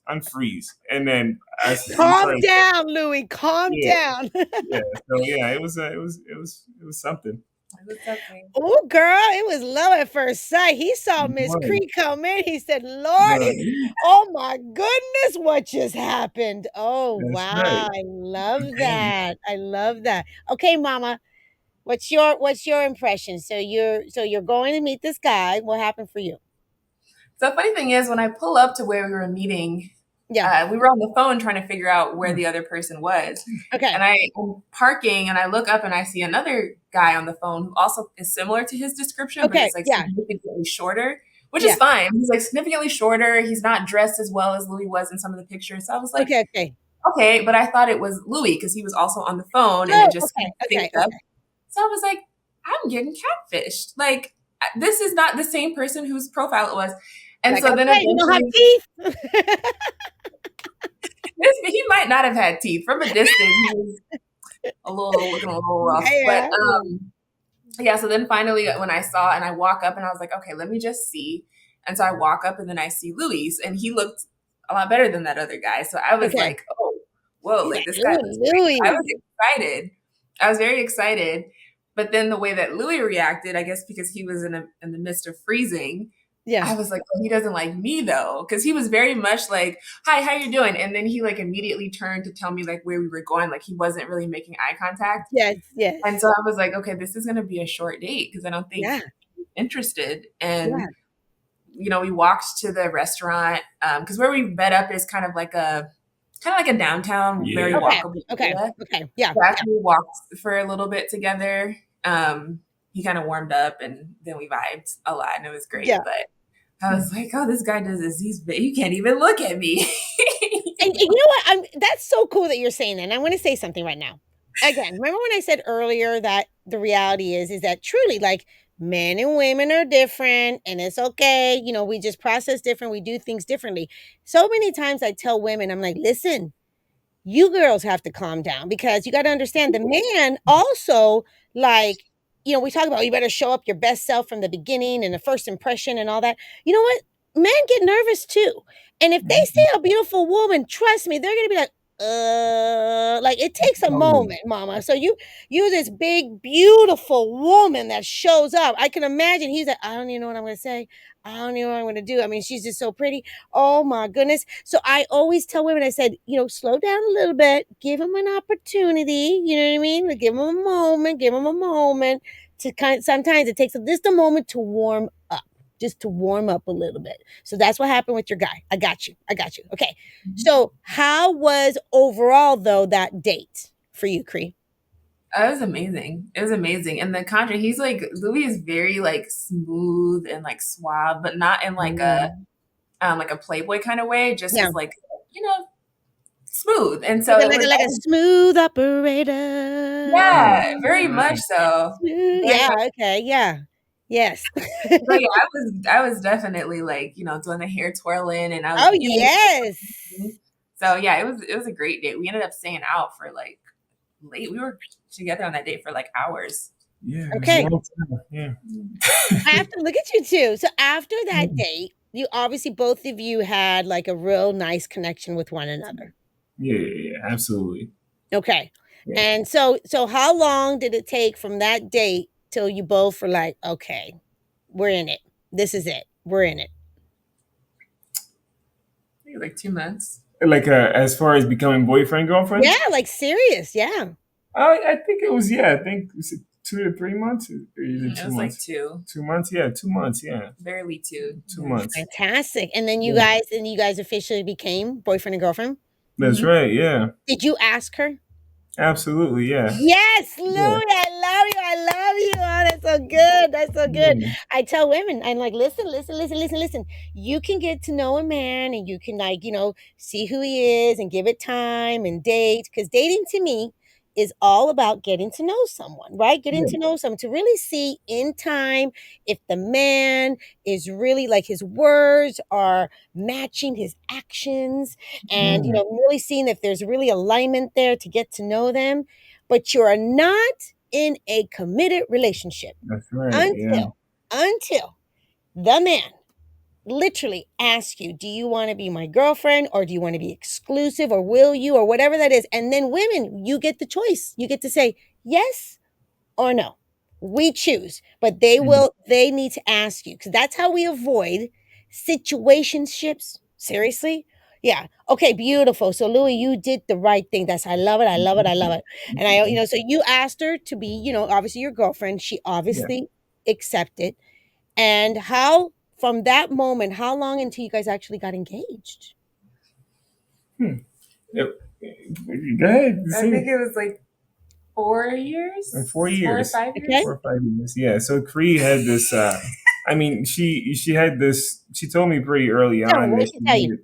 unfreeze, and then we Calm started, down, Louie. Calm yeah, down. yeah. So yeah, it was something. it was something. Oh, girl, it was love at first sight. He saw Miss Right. Cree come in. He said, No, Lordy, oh my goodness, what just happened? Oh, that's wow. right. I love that. I love that. Okay, mama, what's your impression? So you're going to meet this guy. What happened for you? So funny thing is, when I pull up to where we were meeting, Yeah. we were on the phone trying to figure out where the other person was. Okay. And I'm parking and I look up and I see another guy on the phone who also is similar to his description, but Okay. he's like Yeah. significantly shorter, which Yeah. is fine. He's like significantly shorter. He's not dressed as well as Louis was in some of the pictures. So I was like, Okay. Okay. okay, but I thought it was Louis because he was also on the phone and Oh, it just kind okay. of Okay. synced up. Okay. So I was like, I'm getting catfished. Like, this is not the same person whose profile it was. And Like so I then said, you don't have eventually, teeth. he might not have had teeth. From a distance, he was looking a little rough. But Yeah. yeah, so then finally when I saw and I walk up and I was like, okay, let me just see. And so I walk up and then I see Louis and he looked a lot better than that other guy. So I was Okay. like, oh, whoa, Yeah. like this guy looks great. Louie. I was excited. I was very excited. But then the way that Louis reacted, I guess because he was in the midst of freezing, Yeah. I was like, oh, he doesn't like me though. Cause he was very much like, hi, how you doing? And then he like immediately turned to tell me like where we were going. Like he wasn't really making eye contact. Yes. Yes. And so I was like, okay, this is going to be a short date because I don't think Yeah. he's interested. Yeah. And we walked to the restaurant because where we met up is kind of like a downtown, very Yeah. walkable Okay. area. Yeah. So after we walked for a little bit together, he kind of warmed up and then we vibed a lot and it was great. Yeah. But I was like, oh, this guy does this. You can't even look at me. And you know what? That's so cool that you're saying that. And I want to say something right now. Again, remember when I said earlier that the reality is that truly, like, men and women are different and it's okay. We just process different. We do things differently. So many times I tell women, I'm like, listen, you girls have to calm down because you got to understand the man also, like, we talk about you better show up your best self from the beginning and the first impression and all that. You know what? Men get nervous too. And if they see a beautiful woman, trust me, they're going to be like it takes a moment, mama. So you this big, beautiful woman that shows up. I can imagine he's like, I don't even know what I'm going to say. I don't even know what I'm going to do. I mean, she's just so pretty. Oh my goodness. So I always tell women, I said, slow down a little bit, give them an opportunity. You know what I mean? Like, give them a moment to sometimes it takes just a moment to warm up. Just to warm up a little bit. So that's what happened with your guy. I got you. Okay. So how was overall though that date for you, Cree? It was amazing. And the contrary, he's like, Louis is very like smooth and like suave, but not in like a Playboy kind of way, just as like, smooth. And so like a smooth operator. Yeah, very much so. Yeah. Okay. Yeah. Yes. But yeah, I was definitely like, doing the hair twirling and I was yes. So yeah, it was a great date. We ended up staying out for like late. We were together on that date for like hours. Yeah. Okay. Yeah. I have to look at you too. So after that date, you obviously both of you had like a real nice connection with one another. Yeah, absolutely. Okay. Yeah. And so how long did it take from that date till you both were like, okay, we're in it. This is it. We're in it. Maybe like 2 months. Like as far as becoming boyfriend, girlfriend? Yeah, like serious. Yeah. I think it was, I think it was 2 to 3 months. Or is it 2 It was months? like 2. 2 months, yeah. 2 months, yeah. Barely 2. 2 months. Fantastic. And then you guys officially became boyfriend and girlfriend? That's right, yeah. Did you ask her? Absolutely, yeah. Yes, Louie, I love you. Oh, that's so good. That's so good. I tell women, I'm like, listen. You can get to know a man and you can like, see who he is and give it time and date. Because dating to me is all about getting to know someone, right? Getting to know someone to really see in time if the man is really like his words are matching his actions and, really seeing if there's really alignment there to get to know them. But you're not in a committed relationship. That's right. Until the man literally ask you, do you want to be my girlfriend or do you want to be exclusive or will you or whatever that is? And then women, you get the choice. You get to say yes or no. We choose, but they need to ask you because that's how we avoid situationships. Seriously? Yeah. Okay, beautiful. So Louie, you did the right thing. I love it. And so you asked her to be, obviously your girlfriend. She obviously accepted. And from that moment, how long until you guys actually got engaged? Go ahead. I think it was like 4 years. 4 years. 4 or 5 years. Okay. 4 or 5 years. Yeah. So Cree had this. She had this. She told me pretty early on. What did she tell you?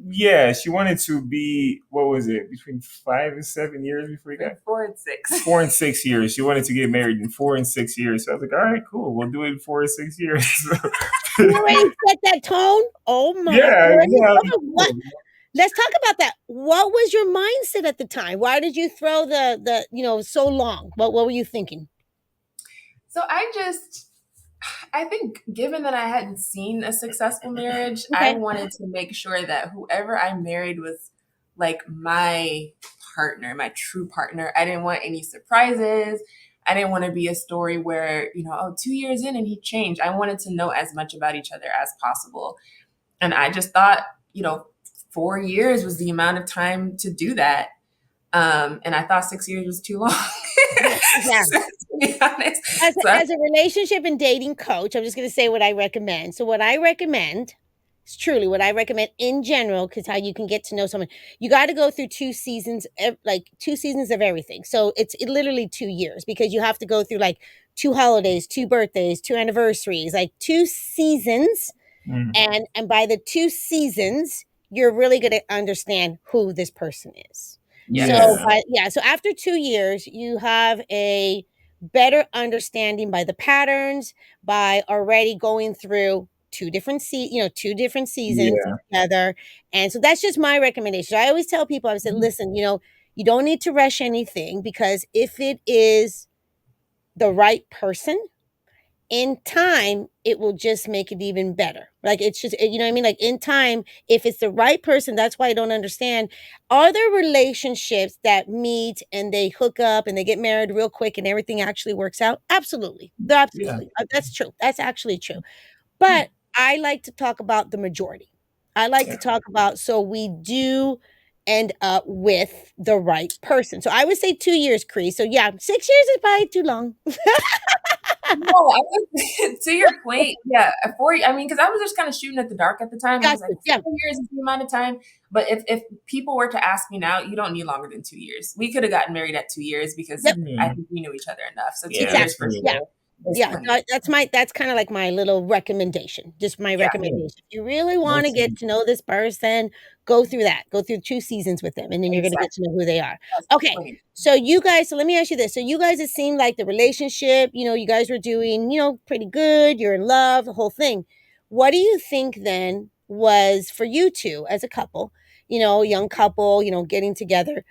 Yeah, she wanted to be, what was it, between 5 and 7 years before we got? 4 and 6. 4 and 6 years. She wanted to get married in 4 and 6 years. So I was like, all right, cool. We'll do it in 4 or 6 years. You already set that tone? Oh my God. Let's talk about that. What was your mindset at the time? Why did you throw the so long? What were you thinking? So I think given that I hadn't seen a successful marriage, I wanted to make sure that whoever I married was like my partner, my true partner. I didn't want any surprises. I didn't want to be a story where, 2 years in and he changed. I wanted to know as much about each other as possible. And I just thought, 4 years was the amount of time to do that. And I thought 6 years was too long. Yeah. To be honest. As So I- as a relationship and dating coach, I'm just going to say what I recommend. So what I recommend is truly what I recommend in general, because how you can get to know someone. You got to go through 2 seasons, like 2 seasons of everything. So it's literally 2 years, because you have to go through like 2 holidays, 2 birthdays, 2 anniversaries, like 2 seasons. Mm. And by the 2 seasons, you're really going to understand who this person is. Yes. So after 2 years, you have a better understanding by the patterns, by already going through two different seasons Yeah. together. And so that's just my recommendation. I always tell people, I said, listen, you don't need to rush anything, because if it is the right person, in time, it will just make it even better. Like, it's just, you know what I mean? Like, in time, if it's the right person, that's why I don't understand. Are there relationships that meet and they hook up and they get married real quick and everything actually works out? Absolutely. Yeah. Absolutely. That's true. That's actually true. But I like to talk about the majority. I like to talk about, so we do end up with the right person. So I would say 2 years, Cree. So yeah, 6 years is probably too long. No, I was, to your point, yeah, 4. I mean, because I was just kind of shooting at the dark at the time. I was like, Gotcha. Yeah. 4 years is the amount of time. But if people were to ask me now, you don't need longer than 2 years. We could have gotten married at 2 years, because Yep. I think we knew each other enough. So 2 Yeah, years for Yeah. sure. is Yeah, plenty. no, that's kind of like my little recommendation. Just my Yeah. recommendation. If you really want to That's- get to know this person, go through that. Go through 2 seasons with them, and then you're going to get to know who they are. That's Okay. plenty. So you guys, so let me ask you this. So you guys, it seemed like the relationship, you guys were doing, pretty good. You're in love, the whole thing. What do you think then was for you two as a couple, young couple, getting together?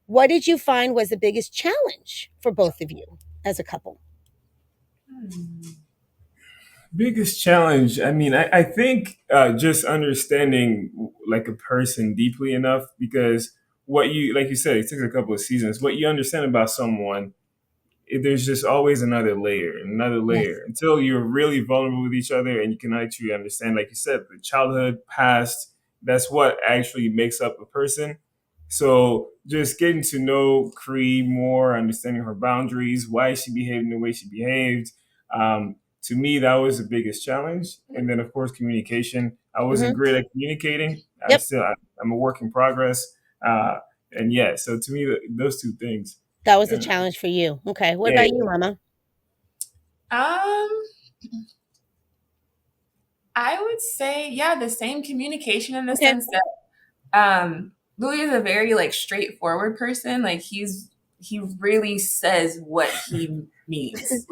What did you find was the biggest challenge for both of you as a couple? Biggest challenge. I mean, I think just understanding like a person deeply enough, because what you, like you said, it took a couple of seasons. What you understand about someone, there's just always another layer, another Yes. layer, until you're really vulnerable with each other and you can actually understand, like you said, the childhood, past. That's what actually makes up a person. So just getting to know Cree more, understanding her boundaries, why she behaved the way she behaved. To me, that was the biggest challenge. And then, of course, communication. I wasn't great at communicating. Yep. I'm a work in progress. And yeah, so to me, those two things. That was a Yeah. challenge for you. Okay. What Yeah. about you, Mama? I would say, yeah, the same communication, in the Okay. sense that Louie is a very like straightforward person. Like he really says what he means.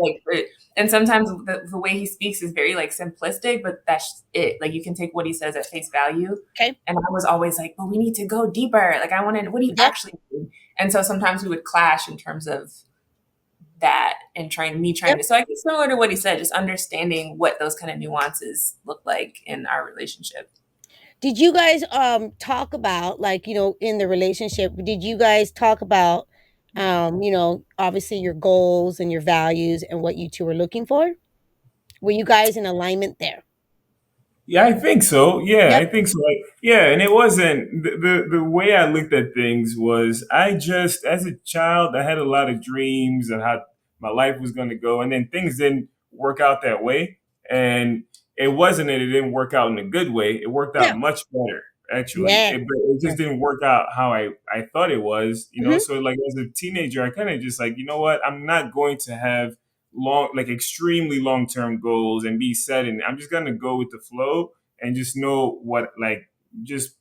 And sometimes the way he speaks is very like simplistic, but that's it. Like, you can take what he says at face value. Okay. And I was always like, but we need to go deeper. Like, I wanted, what do you Yep. actually mean? And so sometimes we would clash in terms of that, and trying Yep. to, so I guess similar to what he said, just understanding what those kind of nuances look like in our relationship. Did you guys talk about, like, in the relationship, did you guys talk about obviously your goals and your values and what you two were looking for? Were you guys in alignment there? Yeah, I think so. Yeah, Yep. I think so. Like, yeah, and it wasn't the way I looked at things was, I just, as a child, I had a lot of dreams of how my life was going to go, and then things didn't work out that way. And it wasn't that it didn't work out in a good way; it worked out Yeah. much better, actually. Yeah. But it just didn't work out how I thought it was. Mhm. So like, as a teenager, I kind of just like, you know what, I'm not going to have extremely long term goals and be set, and I'm just gonna go with the flow and just know what, like, just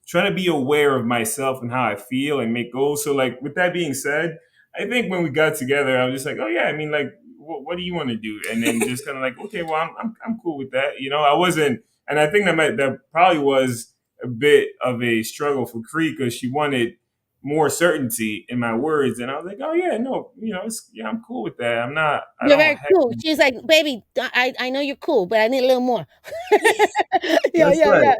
trying to be aware of myself and how I feel and make goals. So like, with that being said, I think when we got together, I was just like, oh yeah, I mean, like, what do you want to do? And then just kind of like, okay, well, I'm cool with that. I wasn't, and I think that probably was a bit of a struggle for Cree, because she wanted more certainty in my words, and I was like, oh yeah, no, I'm cool with that. I'm not. I You're don't very have. cool. She's like, baby, I know you're cool, but I need a little more. Yeah, That's yeah, right. yeah.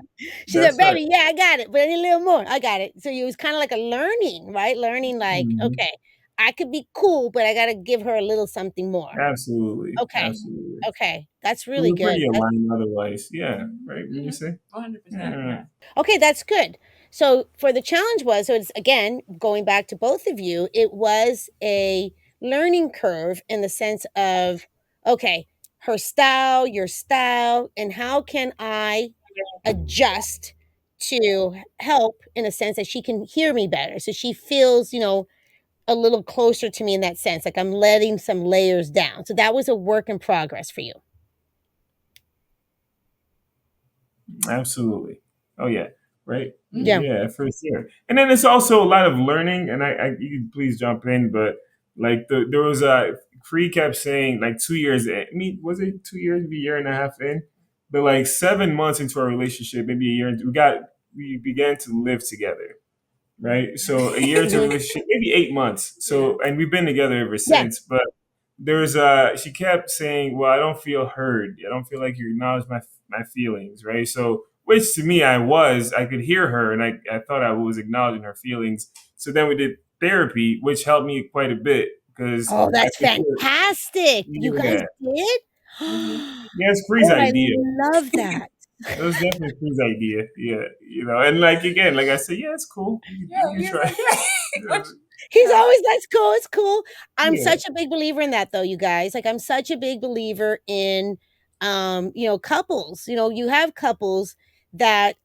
She said, That's right. baby, yeah, I got it, but I need a little more. I got it. So it was kind of like a learning, right? Learning, like, Mhm. okay, I could be cool, but I got to give her a little something more. Absolutely. Okay. Absolutely. Okay. That's We really were good. pretty aligned otherwise. Yeah. Right. Would you say? 100%. Yeah. Yeah. Okay, that's good. So for the challenge was, so it's again, going back to both of you, it was a learning curve in the sense of, okay, her style, your style, and how can I adjust to help in a sense that she can hear me better. So she feels, a little closer to me in that sense, like I'm letting some layers down. So that was a work in progress for you. Absolutely. Oh yeah. Right. Yeah. Yeah, for sure. And then it's also a lot of learning. And you can please jump in, but like there was a Cree kept saying like 2 years. I mean, was it 2 years? Maybe a year and a half in, but like 7 months into our relationship, maybe a year, we began to live together. Right. So a year into a relationship, maybe 8 months. So and we've been together ever Yeah. since. But she kept saying, well, I don't feel heard. I don't feel like you acknowledge my feelings, right? So which to me I could hear her, and I thought I was acknowledging her feelings. So then we did therapy, which helped me quite a bit because Oh, I that's could hear, fantastic. You guys yeah. did? Mhm. Yeah, it's Cree's Oh, I idea. love that. It was definitely Cree's idea. Yeah. And like again, like I said, yeah, it's cool. You Yeah, try. like, He's always, that's cool. It's cool. I'm Yeah. such a big believer in that though, you guys. Like I'm such a big believer in couples. You have couples that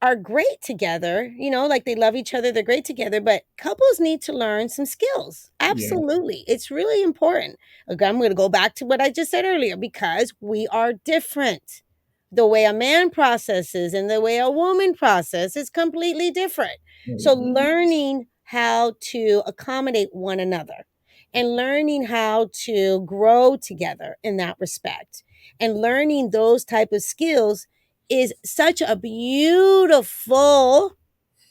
are great together, like they love each other, they're great together, but couples need to learn some skills. Yeah. Absolutely. It's really important. Okay, I'm going to go back to what I just said earlier because we are different. The way a man processes and the way a woman processes is completely different. So learning how to accommodate one another and learning how to grow together in that respect and learning those type of skills is such a beautiful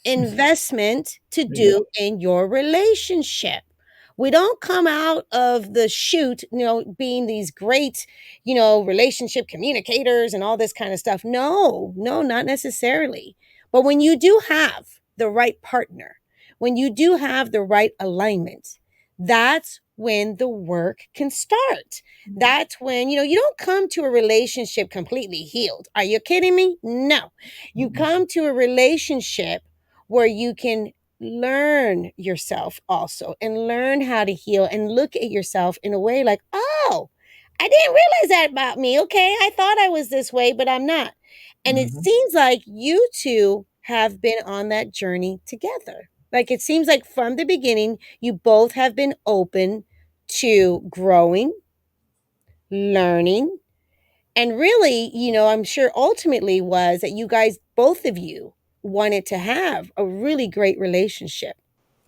investment to Yeah. do in your relationship. We don't come out of the chute, being these great, relationship communicators and all this kind of stuff. No, no, not necessarily. But when you do have the right partner, when you do have the right alignment, that's when the work can start. That's when, you don't come to a relationship completely healed. Are you kidding me? No. You come to a relationship where you can learn yourself also and learn how to heal and look at yourself in a way like, oh, I didn't realize that about me. Okay, I thought I was this way, but I'm not. And it seems like you two have been on that journey together. Like it seems like from the beginning, you both have been open to growing, learning, and really, I'm sure ultimately was that you guys, both of you, wanted to have a really great relationship.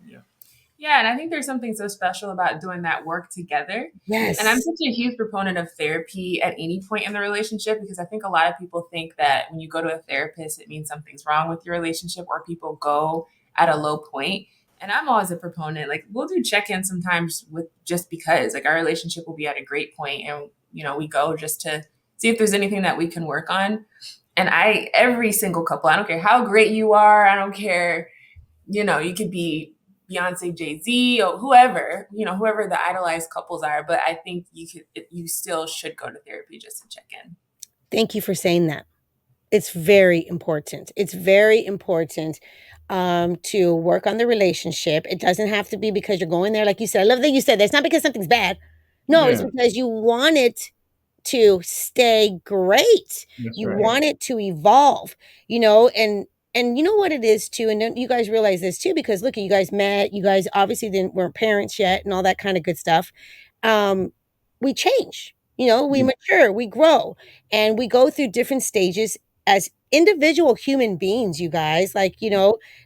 Yeah. Yeah, and I think there's something so special about doing that work together. Yes. And I'm such a huge proponent of therapy at any point in the relationship because I think a lot of people think that when you go to a therapist, it means something's wrong with your relationship or people go at a low point. And I'm always a proponent. Like we'll do check-ins sometimes with just because like our relationship will be at a great point and we go just to see if there's anything that we can work on. And every single couple, I don't care how great you are, I don't care, you could be Beyonce, Jay-Z, or whoever the idolized couples are. But I think you still should go to therapy just to check in. Thank you for saying that. It's very important. It's very important to work on the relationship. It doesn't have to be because you're going there. Like you said, I love that you said that's not because something's bad. No, it's Yeah. because you want it to stay great. That's You right. want it to evolve, and you know what it is too, and you guys realize this too, because look, you guys met, you guys obviously weren't parents yet and all that kind of good stuff. We change, we mature, we grow, and we go through different stages as individual human beings, you guys. Like,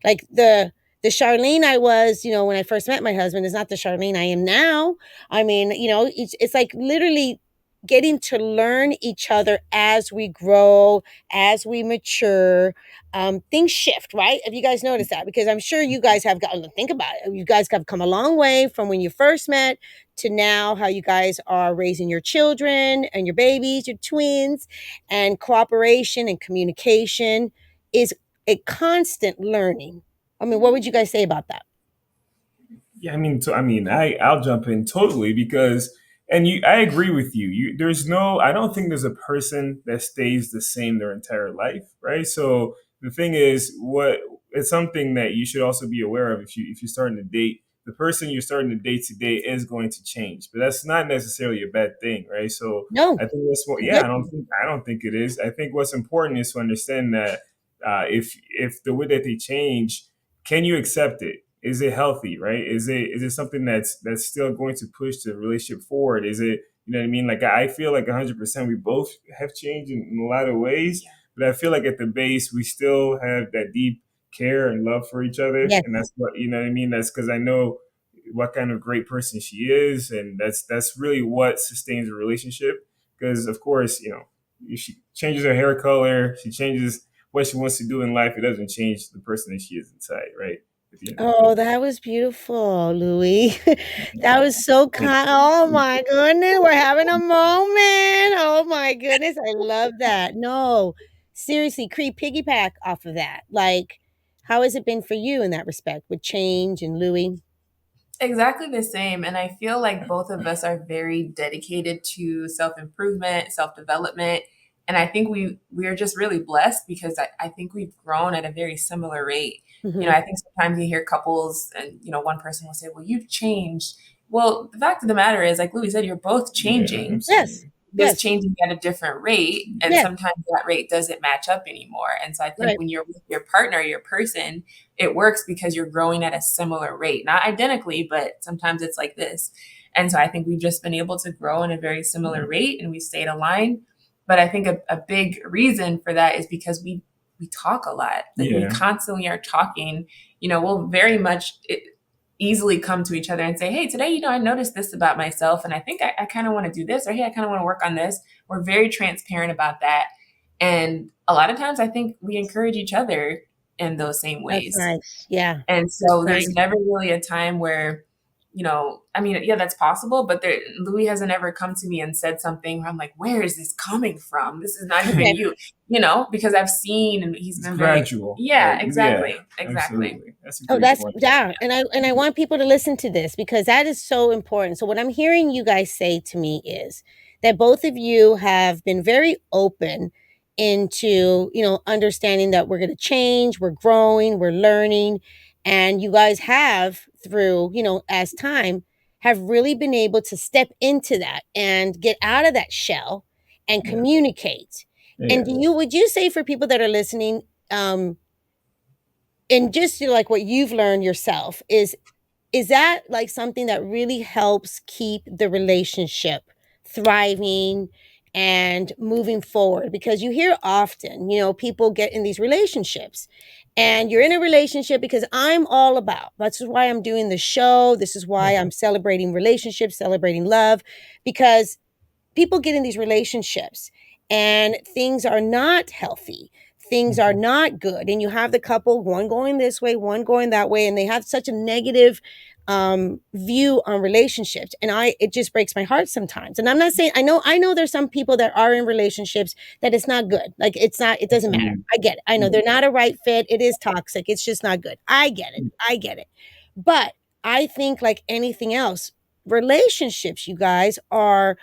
like the Charlene I was, when I first met my husband is not the Charlene I am now. I mean, it's like literally getting to learn each other as we grow, as we mature. Things shift, right? Have you guys noticed that? Because I'm sure you guys have gotten to think about it. You guys have come a long way from when you first met to now, how you guys are raising your children and your babies, your twins, and cooperation and communication is a constant learning. I mean, what would you guys say about that? Yeah, I'll jump in totally because, I agree with you. I don't think there's a person that stays the same their entire life, right? So the thing is, it's something that you should also be aware of if you're starting to date. The person you're starting to date today is going to change, but that's not necessarily a bad thing, right? So No, I think that's what. it's a Yeah, good thing. I don't think it is. I think what's important is to understand that if the way that they change, can you accept it? Is it healthy, right? Is it something that's still going to push the relationship forward? Is it, you know what I mean? Like I feel like 100% we both have changed in a lot of ways, but I feel like at the base we still have that deep care and love for each other, Yes. and that's what, you know what I mean. That's because I know what kind of great person she is, and that's really what sustains a relationship. Because of course, you know, if she changes her hair color, she changes what she wants to do in life, it doesn't change the person that she is inside, right? At the end of the Oh, day. that was beautiful, Louie. That was so Thank kind. you. Oh my goodness, we're having a moment. Oh my goodness, I love that. No, seriously, Cree, piggyback off of that. Like, how has it been for you in that respect with change and Louie? Exactly the same. And I feel like both of us are very dedicated to self improvement, self development. And I think we're just really blessed because I think we've grown at a very similar rate. You know, Hmm. I think sometimes you hear couples and, you know, one person will say, well, you've changed. Well, the fact of the matter is, like Louis said, you're both Yeah, changing, Yes, absolutely. just yes, changing at a different rate. And yes, sometimes that rate doesn't match up anymore. And so I think right. when you're with your partner, your person, it works because you're growing at a similar rate, not identically, but sometimes it's like this. And so I think we've just been able to grow in a very similar rate and we stayed aligned. But I think a big reason for that is because we talk a lot. Like we Yeah, constantly are talking. You know, we'll very much easily come to each other and say, hey, today, you know, I noticed this about myself and I think I kind of want to do this, or hey, I kind of want to work on this. We're very transparent about that. And a lot of times I think we encourage each other in those same That's ways. nice. Yeah, And that's so there's nice. never really a time where, you know, I mean, yeah, that's possible, but Louis hasn't ever come to me and said something where I'm like, where is this coming from? This is not even Okay. you know, because I've seen and he's it's been very, gradual. yeah, Like, yeah, exactly, exactly. absolutely. That's a Oh, great that's point. yeah, and I want people to listen to this because that is so important. So what I'm hearing you guys say to me is that both of you have been very open into, understanding that we're going to change, we're growing, we're learning, and you guys have through, as time have really been able to step into that and get out of that shell and Yeah, communicate. And yeah, would you say for people that are listening, and just like what you've learned yourself is that like something that really helps keep the relationship thriving and moving forward? Because you hear often, people get in these relationships and you're in a relationship because I'm all about, that's why I'm doing the show, this is why I'm celebrating relationships, celebrating love, because people get in these relationships and things are not healthy, things are not good, and you have the couple, one going this way, one going that way, and they have such a negative view on relationships, and it just breaks my heart sometimes. And I'm not saying, I know there's some people that are in relationships that it's not good, like it doesn't matter. absolutely. I get it, I know Yeah, they're not a right fit, it is toxic, it's just not good. I get it. But I think like anything else, relationships, you guys, are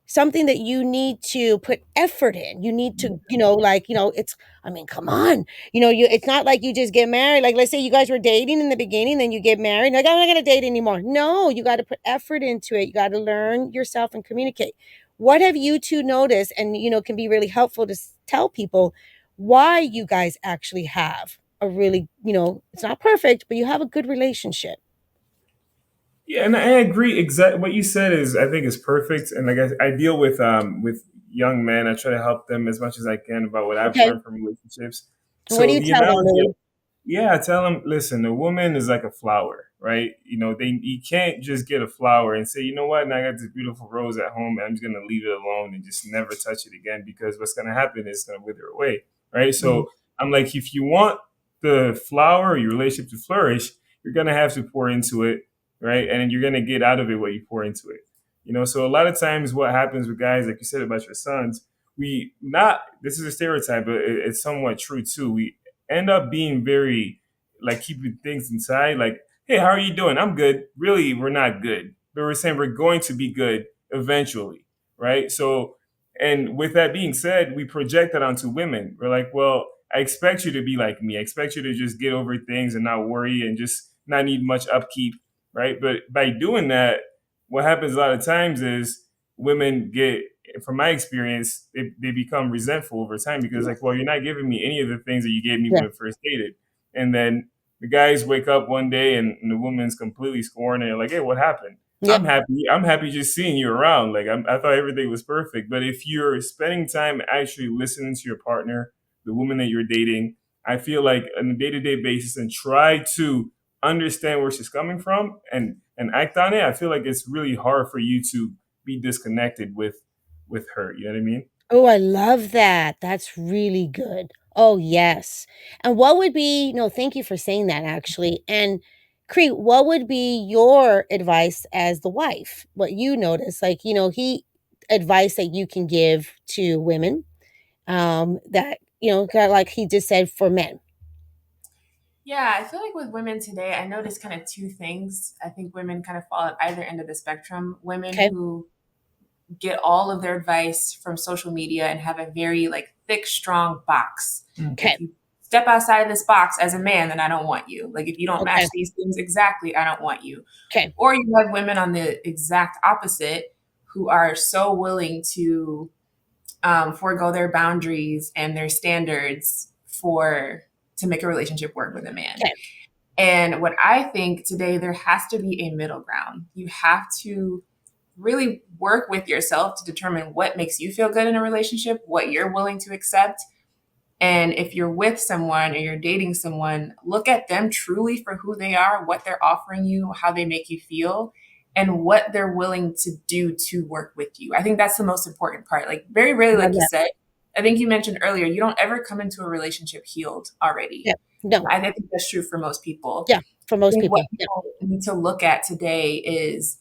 something that you need to put effort in. You need to, it's, I mean, come on. It's not like you just get married. Like, let's say you guys were dating in the beginning, then you get married. Like, I'm not going to date anymore. No, you got to put effort into it. You got to learn yourself and communicate. What have you two noticed and, can be really helpful to tell people why you guys actually have a really, it's not perfect, but you have a good relationship? yeah, and I agree. Exactly what you said is, I think, is perfect. And like I deal with young men. I try to help them as much as I can about what I've Okay. learned from relationships. And what do So you the tell them, analogy, Louie? yeah, I tell them, listen, a woman is like a flower, right? You know, you can't just get a flower and say, you know what, now I got this beautiful rose at home, and I'm just gonna leave it alone and just never touch it again, because what's gonna happen is it's gonna wither away, right? Mhm. So I'm like, if you want the flower or your relationship to flourish, you're gonna have to pour into it, right? And then you're gonna get out of it what you pour into it. You know, so a lot of times what happens with guys, like you said about your sons, we not this is a stereotype, but it's somewhat true too. We end up being very like keeping things inside. Like, hey, how are you doing? I'm good. Really, we're not good, but we're saying we're going to be good eventually, right? So, and with that being said, we project that onto women. We're like, well, I expect you to be like me. I expect you to just get over things and not worry and just not need much upkeep, right? But by doing that, what happens a lot of times is women get, from my experience, they become resentful over time because like, well, you're not giving me any of the things that you gave me Yeah. when we first dated. And then the guys wake up one day and the woman's completely scorned and they're like, hey, what happened? Yep. I'm happy. I'm happy just seeing you around. Like I thought everything was perfect. But if you're spending time actually listening to your partner, the woman that you're dating, I feel like on a day-to-day basis and try to understand where she's coming from and act on it, I feel like it's really hard for you to be disconnected with her. You know what I mean? Oh, I love that. That's really good. Oh, yes. And what would be, no, thank you for saying that actually. And Cree, what would be your advice as the wife? What you notice, like, he advice that you can give to women, that, kinda like he just said for men. Yeah, I feel like with women today, I noticed kind of two things. I think women kind of fall at either end of the spectrum. Women Okay. who get all of their advice from social media and have a very like thick, strong box. Okay. If you step outside of this box as a man, then I don't want you. Like if you don't match Okay. these things exactly, I don't want you. Okay. Or you have women on the exact opposite who are so willing to forego their boundaries and their standards for to make a relationship work with a man. Okay. And what I think today, there has to be a middle ground. You have to really work with yourself to determine what makes you feel good in a relationship, what you're willing to accept. And if you're with someone or you're dating someone, look at them truly for who they are, what they're offering you, how they make you feel, and what they're willing to do to work with you. I think that's the most important part. Like very rarely, Love like you that. said, I think you mentioned earlier, you don't ever come into a relationship healed already. Yeah. No. I think that's true for most people. Yeah. For I most think what people. Yeah. people need to look at today is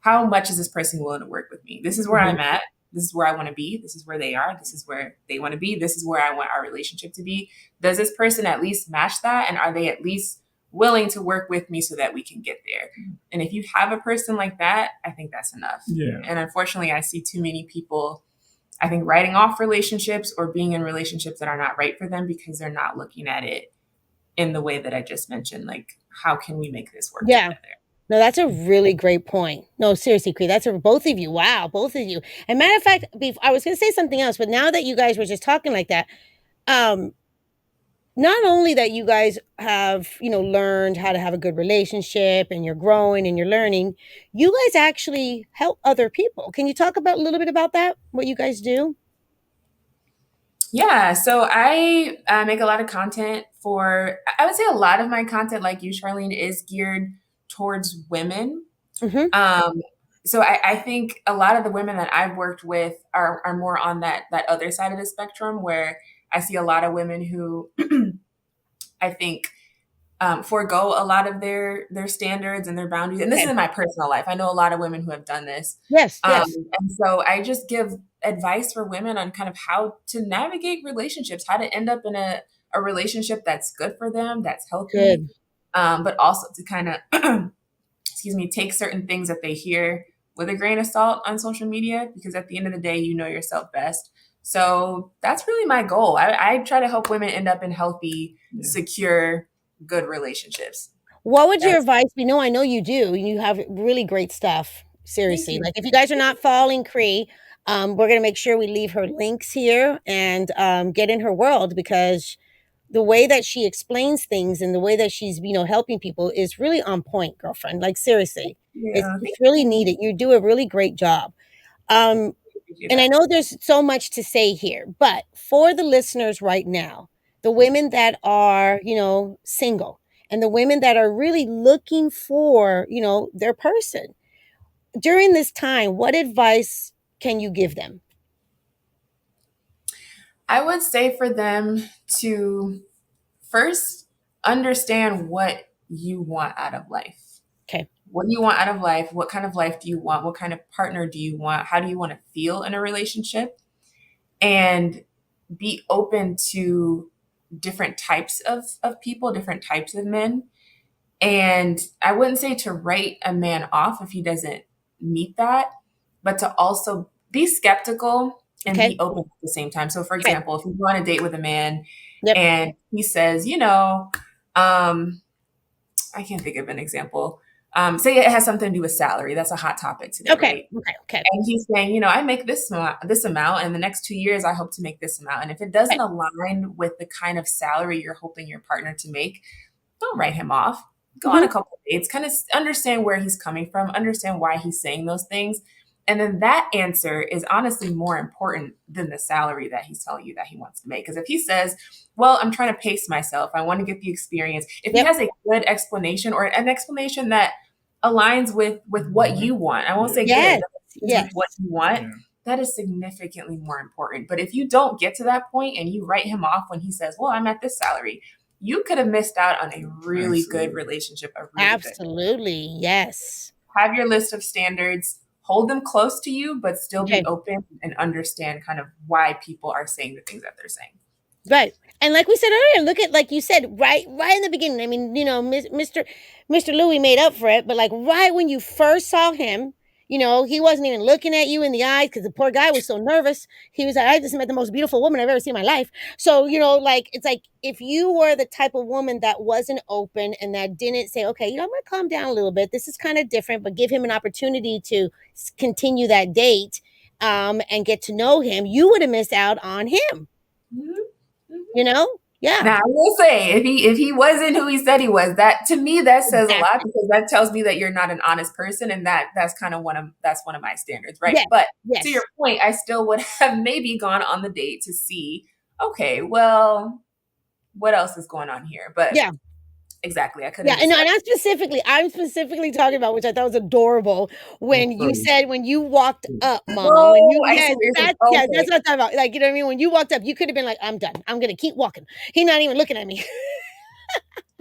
how much is this person willing to work with me? This is where Mhm. I'm at. This is where I want to be. This is where they are. This is where they want to be. This is where I want our relationship to be. Does this person at least match that? And are they at least willing to work with me so that we can get there? And if you have a person like that, I think that's enough. Yeah. And unfortunately, I see too many people, I think, writing off relationships or being in relationships that are not right for them because they're not looking at it in the way that I just mentioned. Like, how can we make this work Yeah. together? No, that's a really great point. No, seriously, Cree, that's both of you. Wow, both of you. And matter of fact, I was going to say something else, but now that you guys were just talking like that, not only that you guys have, learned how to have a good relationship and you're growing and you're learning, you guys actually help other people. Can you talk about a little bit about that? What you guys do? Yeah, so I make a lot of content for, I would say a lot of my content, like you, Charlene, is geared towards women. Mm-hmm. So I think a lot of the women that I've worked with are more on that other side of the spectrum where I see a lot of women who I think forego a lot of their standards and their boundaries. And this is Okay. in my personal life. I know a lot of women who have done this. Yes, yes. And so I just give advice for women on kind of how to navigate relationships, how to end up in a relationship that's good for them, that's healthy, Good. but also to kind of, excuse me, take certain things that they hear with a grain of salt on social media, because at the end of the day, you know yourself best. So that's really my goal. I try to help women end up in healthy, secure, good relationships. What would your advice be? No, I know you do. You have really great stuff. Seriously. you. Like if you guys are not following Cree, we're gonna make sure we leave her links here and get in her world because the way that she explains things and the way that she's, helping people is really on point, girlfriend. Like seriously. Yeah, It's really needed. You do a really great job. And I know there's so much to say here, but for the listeners right now, the women that are, single and the women that are really looking for, their person during this time, what advice can you give them? I would say for them to first understand what you want out of life. Okay. What do you want out of life? What kind of life do you want? What kind of partner do you want? How do you want to feel in a relationship? And be open to different types of people, different types of men. And I wouldn't say to write a man off if he doesn't meet that, but to also be skeptical and Okay. be open at the same time. So, for Okay. example, if you go on a date with a man Yep. and he says, I can't think of an example. Say it has something to do with salary. That's a hot topic today, Okay. right? Okay. Okay. And he's saying, I make this amount, and the next 2 years I hope to make this amount. And if it doesn't Okay. align with the kind of salary you're hoping your partner to make, don't write him off. Go on Mhm. a couple of dates, kind of understand where he's coming from, understand why he's saying those things. And then that answer is honestly more important than the salary that he's telling you that he wants to make. Because if he says, well, I'm trying to pace myself, I want to get the experience. If he Yep. has a good explanation or an explanation that aligns with what you want, I won't say Yes. good, Yes. with what you want, Yeah. that is significantly more important. But if you don't get to that point and you write him off when he says, well, I'm at this salary, you could have missed out on a really good relationship, a really good. Absolutely. Yes. Have your list of standards, hold them close to you, but still Okay. be open and understand kind of why people are saying the things that they're saying. Right. And like we said earlier, look at, like you said, right in the beginning. I mean, Mr. Louie made up for it, but like right when you first saw him, he wasn't even looking at you in the eyes because the poor guy was so nervous. He was like, I just met the most beautiful woman I've ever seen in my life. So, like, it's like if you were the type of woman that wasn't open and that didn't say, okay, I'm going to calm down a little bit. This is kind of different, but give him an opportunity to continue that date and get to know him, you would have missed out on him. Yeah. Now I will say, if he wasn't who he said he was, that to me that says a lot, because that tells me that you're not an honest person, and that's kind of one of my standards, right? Yes. But Yes. to your point, I still would have maybe gone on the date to see, okay, well, what else is going on here? But yeah. Exactly, I could Yeah, have. and I'm specifically talking about, which I thought was adorable, when you said when you walked up, Mama. Oh, When you I see what you're saying. Okay. that's what I'm talking about. Like, you know what I mean? When you walked up, you could have been like, I'm done. I'm gonna keep walking. He's not even looking at me.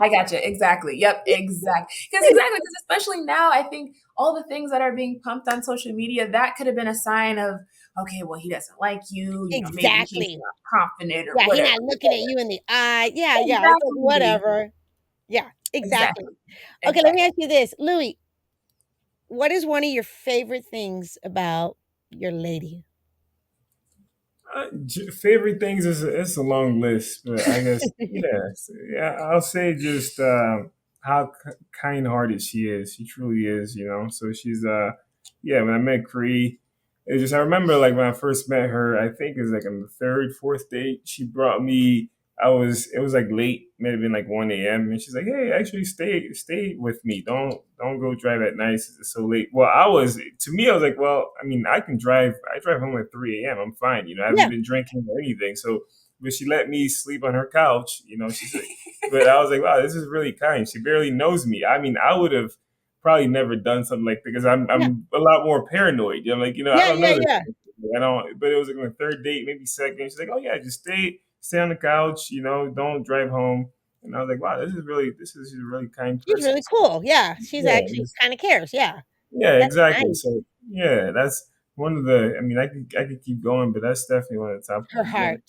I got you. Exactly. Yep. Exactly. Because especially now, I think all the things that are being pumped on social media, that could have been a sign of, okay, well, he doesn't like you. Maybe he's Exactly. not confident or Yeah, he's whatever. not looking at you in the eye. Yeah, yeah. It's like, Exactly. whatever. Yeah, exactly. Okay, Exactly. let me ask you this. Louie, what is one of your favorite things about your lady? Favorite things is it's a long list, but I guess yeah, I'll say just how kind-hearted she is. She truly is, So she's yeah. When I met Cree, it just I remember like when I first met her. I think it was like on the third, fourth date. She brought me. It was like late, may have been like 1 a.m. and she's like, "Hey, actually stay with me. Don't go drive at night. It's so late." Well, I was like, "Well, I mean, I can drive. I drive home at 3 a.m. I'm fine. I haven't been drinking or anything." So, but she let me sleep on her couch. She's like, but I was like, "Wow, this is really kind." She barely knows me. I mean, I would have probably never done something like that because I'm a lot more paranoid. Like, I don't know. Yeah. I don't. But it was like on the third date, maybe second. She's like, "Oh yeah, just stay on the couch, don't drive home." And I was like, wow, this is a really kind person. She's really cool. Yeah. She's actually kind of cares. Yeah. Yeah, That's exactly. nice. So yeah, that's one of the, I mean, I could keep going, but that's definitely one of the top. Her heart.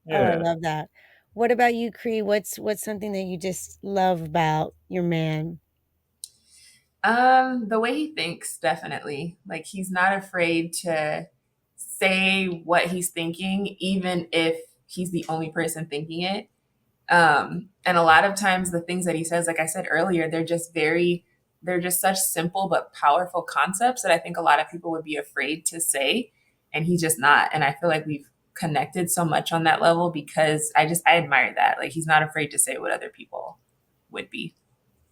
Yeah. Oh, I love that. What about you, Cree? What's something that you just love about your man? The way he thinks, definitely. Like, he's not afraid to say what he's thinking, even if he's the only person thinking it. And a lot of times the things that he says, like I said earlier, they're just such simple but powerful concepts that I think a lot of people would be afraid to say, and he's just not. And I feel like we've connected so much on that level because I admire that. Like, he's not afraid to say what other people would be.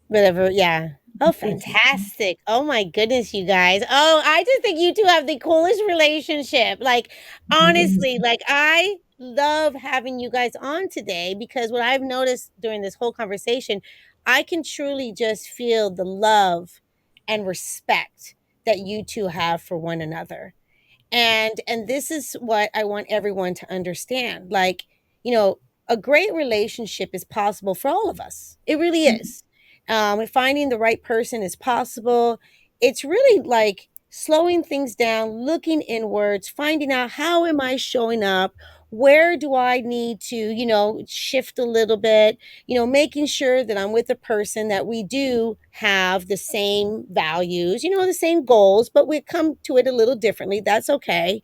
Whatever, yeah. Oh, fantastic. Oh my goodness, you guys. Oh, I just think you two have the coolest relationship. Like, honestly, like, I love having you guys on today because what I've noticed during this whole conversation, I can truly just feel the love and respect that you two have for one another. And this is what I want everyone to understand. Like, a great relationship is possible for all of us. It really is. Finding the right person is possible. It's really like slowing things down, looking inwards, finding out how am I showing up? Where do I need to, shift a little bit, making sure that I'm with a person that we do have the same values, the same goals, but we come to it a little differently. That's okay.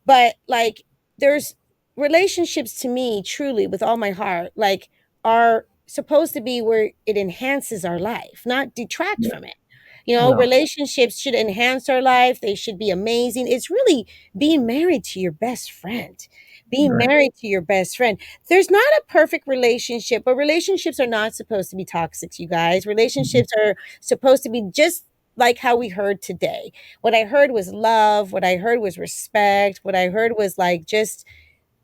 But like, there's relationships to me, truly, with all my heart, like, are supposed to be where it enhances our life, not detract Yeah. from it. No. Relationships should enhance our life. They should be amazing. It's really being married to your best friend. Being Right. married to your best friend. There's not a perfect relationship, but relationships are not supposed to be toxic, you guys. Relationships are supposed to be just like how we heard today. What I heard was love. What I heard was respect. What I heard was like just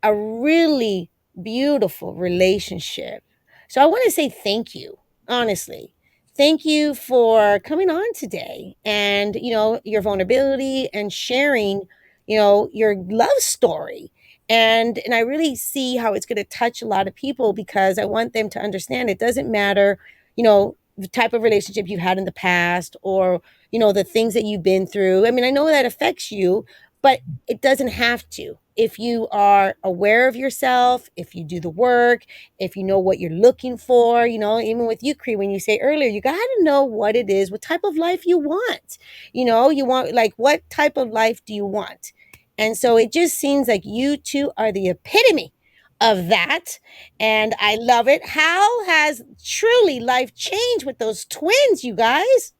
a really beautiful relationship. So I want to say thank you, honestly. Thank you for coming on today and, your vulnerability and sharing, your love story. And I really see how it's going to touch a lot of people, because I want them to understand it doesn't matter, the type of relationship you've had in the past, or, the things that you've been through. I mean, I know that affects you, but it doesn't have to. If you are aware of yourself, if you do the work, if you know what you're looking for, even with you, Cree, when you say earlier, you got to know what it is, what type of life you want. You want, like, what type of life do you want? And so it just seems like you two are the epitome of that. And I love it. How has truly life changed with those twins, you guys?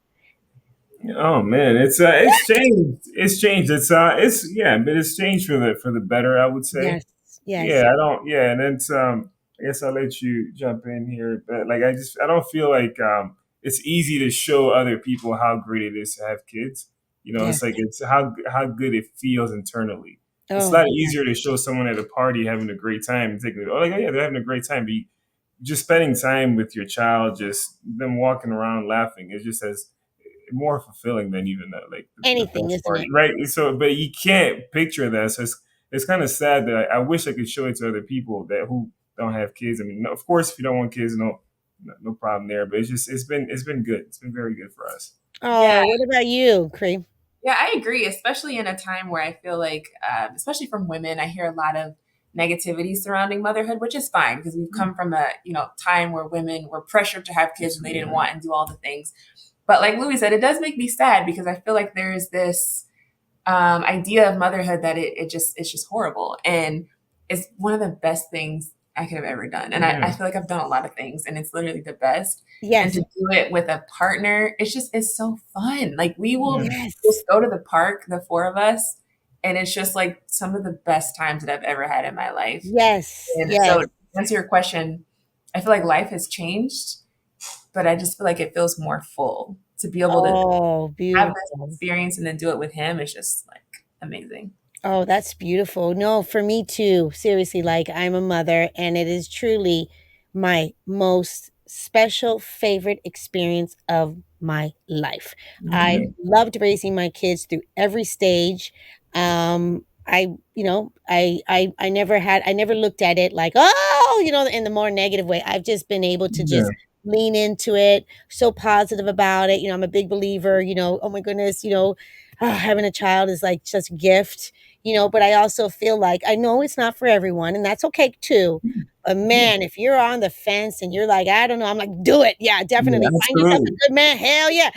Oh man, it's changed. It's changed. It's yeah, but it's changed for the better, I would say. Yes, yes, Yeah, I don't. Yeah, and it's I guess I'll let you jump in here, but like I don't feel like it's easy to show other people how great it is to have kids. It's yes. like it's how good it feels internally. It's a Oh, lot easier to show someone at a party having a great time and thinking, oh, like, oh, yeah, they're having a great time. But just spending time with your child, just them walking around laughing, it just has more fulfilling than even like the anything, best isn't party, it? right? So, but you can't picture that. So it's kind of sad that I wish I could show it to other people that who don't have kids. I mean, of course, if you don't want kids, no problem there. But it's been good. It's been very good for us. Oh, Yeah, what about you, Cream? yeah, I agree, especially in a time where I feel like, especially from women, I hear a lot of negativity surrounding motherhood, which is fine because we've come from a time where women were pressured to have kids and they didn't want and do all the things. But like Louis said, it does make me sad because I feel like there's this idea of motherhood that it's just horrible, and it's one of the best things I could have ever done. And I Yeah. feel like I've done a lot of things, and it's literally the best. And to Yes, do it with a partner, it's so fun. Like we will Yeah. yes, just go to the park, the four of us, and it's just like some of the best times that I've ever had in my life. yes, And so yes. to answer your question, I feel like life has changed, but I just feel like it feels more full to be able to Oh, have this beautiful. experience and then do it with him. It's just like amazing. Oh, that's beautiful. No, for me too. Seriously, like, I'm a mother, and it is truly my most special favorite experience of my life. I Mhm. loved raising my kids through every stage. I never looked at it like, oh, in the more negative way. I've just been able to Yeah. just lean into it, so positive about it. I'm a big believer, oh my goodness, having a child is like just a gift, but I also feel like I know it's not for everyone, and that's okay too. But Yeah. man, if you're on the fence and you're like, I don't know, I'm like, do it. Yeah, Yeah. definitely. Find yourself a Absolutely. good man. Hell yeah.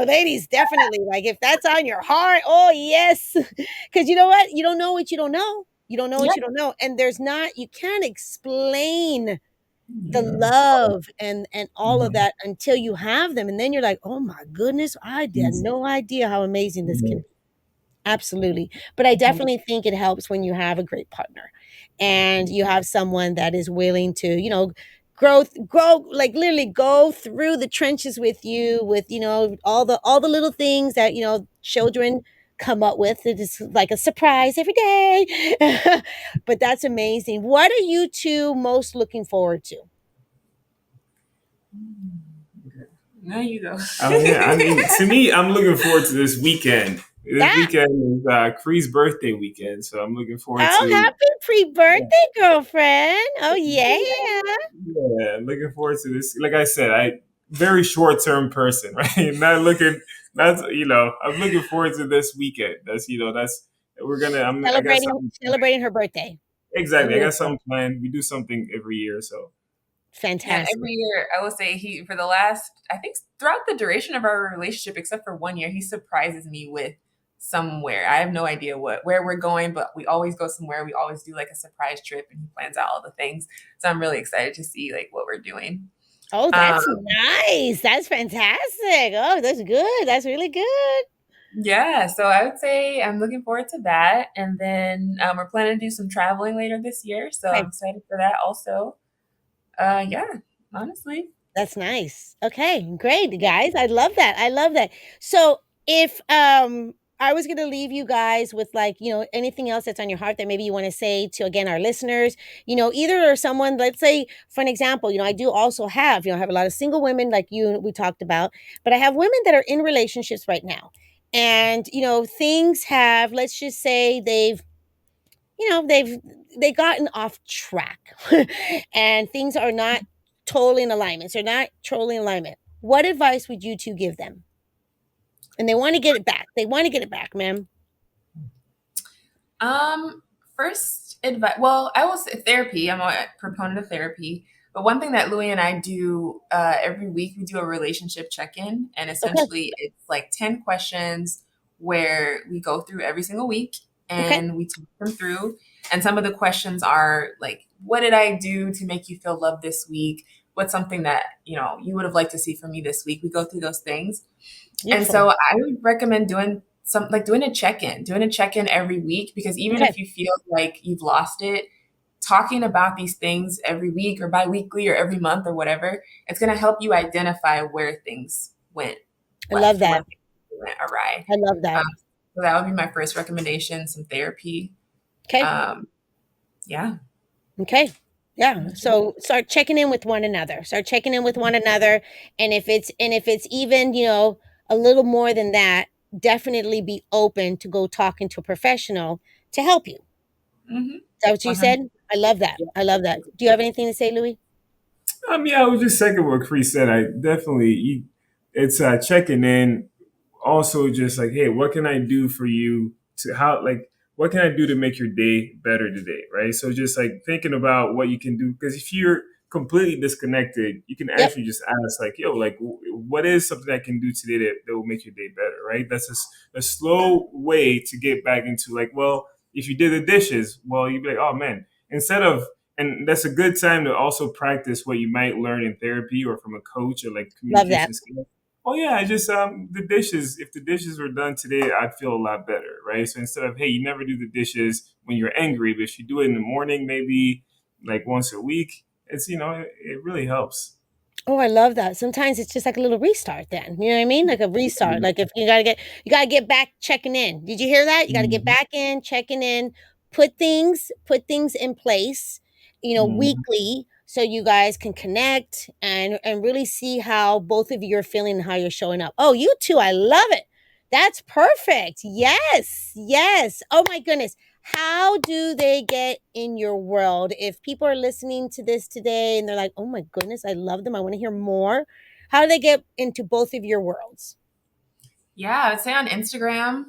Ladies, definitely. Like, if that's on your heart, oh yes. Because you know what? You don't know what you don't know. You don't know Yeah. what you don't know. And you can't explain the Yeah. love and all of Mhm. that until you have them. And then you're like, oh my goodness, I had Easy. no idea how amazing this can Yeah. be. Absolutely. But I Mhm. definitely think it helps when you have a great partner and you have someone that is willing to, grow, like literally go through the trenches with you, with, all the little things that, children come up with. It is like a surprise every day. But that's amazing. What are you two most looking forward to? There you go. Yeah, I mean, to me, I'm looking forward to this weekend. This Ah, weekend is Cree's birthday weekend, so I'm looking forward oh, to. happy Yeah, pre-birthday, girlfriend. Oh, yeah. yeah, looking forward to this. Like I said, I very short term person, right? Not looking. That's I'm looking forward to this weekend. That's we're gonna. I got Celebrating something planned. celebrating her birthday. Exactly, I got Beautiful. something planned. We do something every year, so Yeah, Fantastic. every year I will say for the last, I think throughout the duration of our relationship, except for one year, he surprises me with somewhere. I have no idea where we're going, but we always go somewhere. We always do like a surprise trip, and he plans out all the things. So I'm really excited to see like what we're doing. Oh, Um, that's nice. That's fantastic. Oh, that's good. That's really good. yeah, so I would say I'm looking forward to that. And then we're planning to do some traveling later this year. So Okay. I'm excited for that also. Yeah, honestly. That's nice. Okay, great, guys. I love that. I love that. So if I was gonna leave you guys with like, anything else that's on your heart that maybe you want to say to again our listeners, either or someone, let's say for an example, I do also have, I have a lot of single women like you we talked about, but I have women that are in relationships right now. And things have, let's just say they've gotten off track and things are not totally in alignment. So they're not totally in alignment. What advice would you two give them? And they want to get it back. They want to get it back, ma'am. First advice. Well, I will say therapy. I'm a proponent of therapy. But one thing that Louie and I do every week, we do a relationship check-in, and essentially it's like 10 questions where we go through every single week and we talk them through. And some of the questions are like, what did I do to make you feel loved this week? What's something that, you would have liked to see from me this week? We go through those things. Beautiful. And so I would recommend doing a check-in every week, because even if you feel like you've lost it, talking about these things every week or bi-weekly or every month or whatever, it's going to help you identify where things went I love that. where things went awry. I love that. So that would be my first recommendation, some therapy. Okay. Yeah. Okay. Yeah. So start checking in with one another. And if it's even, a little more than that, definitely be open to go talking to a professional to help you. Mm-hmm. Is that what you said? I love that. I love that. Do you have anything to say, Louie? Yeah, I was just second what Cree said. I definitely, it's checking in. Also, just like, hey, what can I do for you what can I do to make your day better today, right? So just like thinking about what you can do, because if you're completely disconnected, you can actually just ask like, yo, like, what is something I can do today that will make your day better, right? That's a slow way to get back into like, well, if you did the dishes, well, you'd be like, oh man, and that's a good time to also practice what you might learn in therapy or from a coach or like communication skills. Oh yeah, I just the dishes. If the dishes were done today, I'd feel a lot better, right? So instead of hey, you never do the dishes when you're angry, but if you do it in the morning, maybe like once a week, it's it really helps. Oh, I love that. Sometimes it's just like a little restart then. You know what I mean? Like a restart. Like if you gotta get back checking in. Did you hear that? You gotta get back in, checking in, put things in place, weekly, so you guys can connect and really see how both of you are feeling and how you're showing up. Oh, you too. I love it. That's perfect. Yes. Yes. Oh my goodness. How do they get in your world? If people are listening to this today and they're like, oh my goodness, I love them, I want to hear more. How do they get into both of your worlds? Yeah, I would say on Instagram.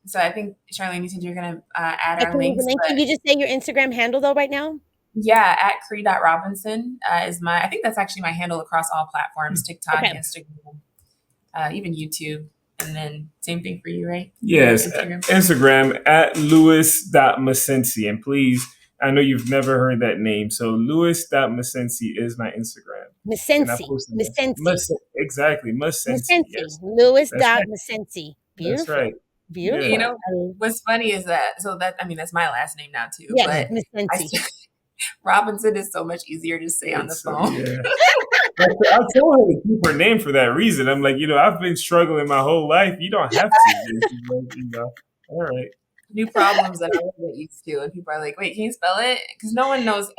So I think, Charlene, you said you're going to add our links. Can you just say your Instagram handle though right now? Yeah, at Cree.Robinson is I think that's actually my handle across all platforms, TikTok, Instagram, even YouTube. And then same thing for you, right? Yes, Instagram at Louis.Masensi. And please, I know you've never heard that name. So Louis.Masensi is my Instagram. Masensi. Exactly. Masensi. Yes. Louis.Masensi. Beautiful. That's right. Beautiful. Yeah. What's funny is that's my last name now too. Yeah, but Robinson is so much easier to say on the phone. Yeah. I told her to keep her name for that reason. I'm like, I've been struggling my whole life. You don't have to. All right. New problems that I don't get used to. And people are like, wait, can you spell it? Because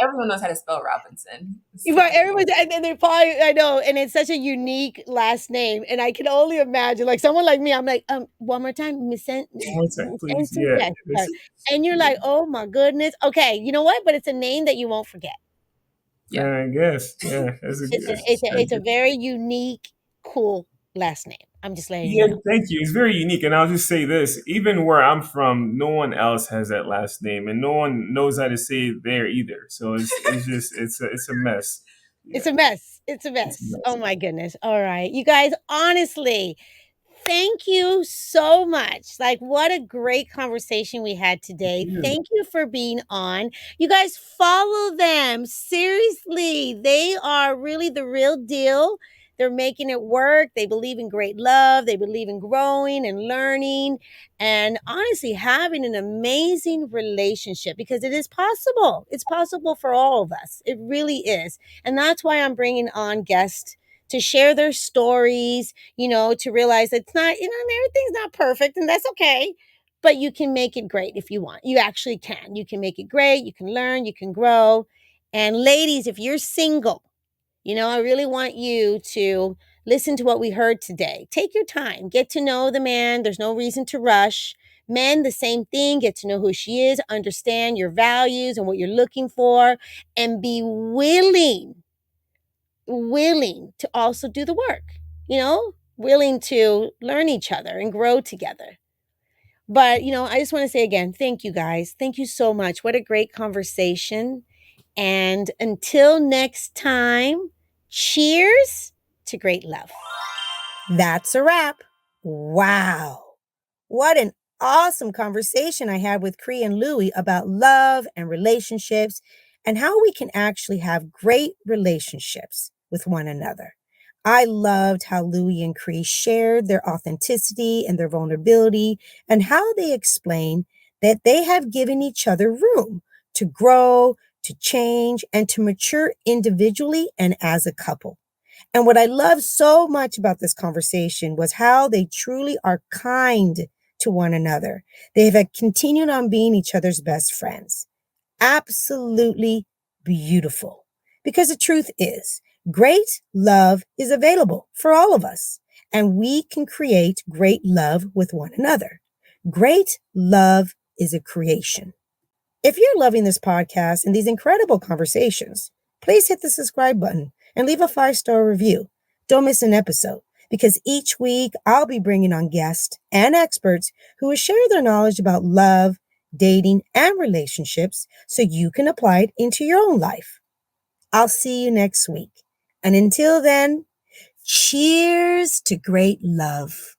everyone knows how to spell Robinson. Right, and they probably, I know, and it's such a unique last name. And I can only imagine, like someone like me, I'm like, one more time, One more time, please. Yeah. Yes. And you're like, oh my goodness. Okay, you know what? But it's a name that you won't forget. Yeah, I guess. Yeah, it's a very unique, cool last name. I'm just letting you know. Thank you. It's very unique. And I'll just say this, even where I'm from, no one else has that last name and no one knows how to say it there either. So it's just, it's a mess. Yeah. It's a mess. Oh my goodness. All right. You guys, honestly, thank you so much. Like, what a great conversation we had today. Thank you for being on. You guys follow them. Seriously, they are really the real deal. They're making it work. They believe in great love. They believe in growing and learning and honestly having an amazing relationship because it is possible. It's possible for all of us. It really is. And that's why I'm bringing on guests to share their stories, to realize that it's not, everything's not perfect and that's okay. But you can make it great if you want. You actually can. You can make it great. You can learn. You can grow. And ladies, if you're single, I really want you to listen to what we heard today. Take your time. Get to know the man. There's no reason to rush. Men, the same thing. Get to know who she is. Understand your values and what you're looking for. And be willing to also do the work, willing to learn each other and grow together. But, I just want to say again, thank you guys. Thank you so much. What a great conversation. And until next time, cheers to great love. That's a wrap. Wow. What an awesome conversation I had with Cree and Louie about love and relationships and how we can actually have great relationships with one another. I loved how Louie and Cree shared their authenticity and their vulnerability and how they explained that they have given each other room to grow, to change, and to mature individually and as a couple. And what I love so much about this conversation was how they truly are kind to one another. They have continued on being each other's best friends. Absolutely beautiful. Because the truth is, great love is available for all of us, and we can create great love with one another. Great love is a creation. If you're loving this podcast and these incredible conversations, please hit the subscribe button and leave a 5-star review. Don't miss an episode, because each week I'll be bringing on guests and experts who will share their knowledge about love, dating, and relationships so you can apply it into your own life. I'll see you next week. And until then, cheers to great love.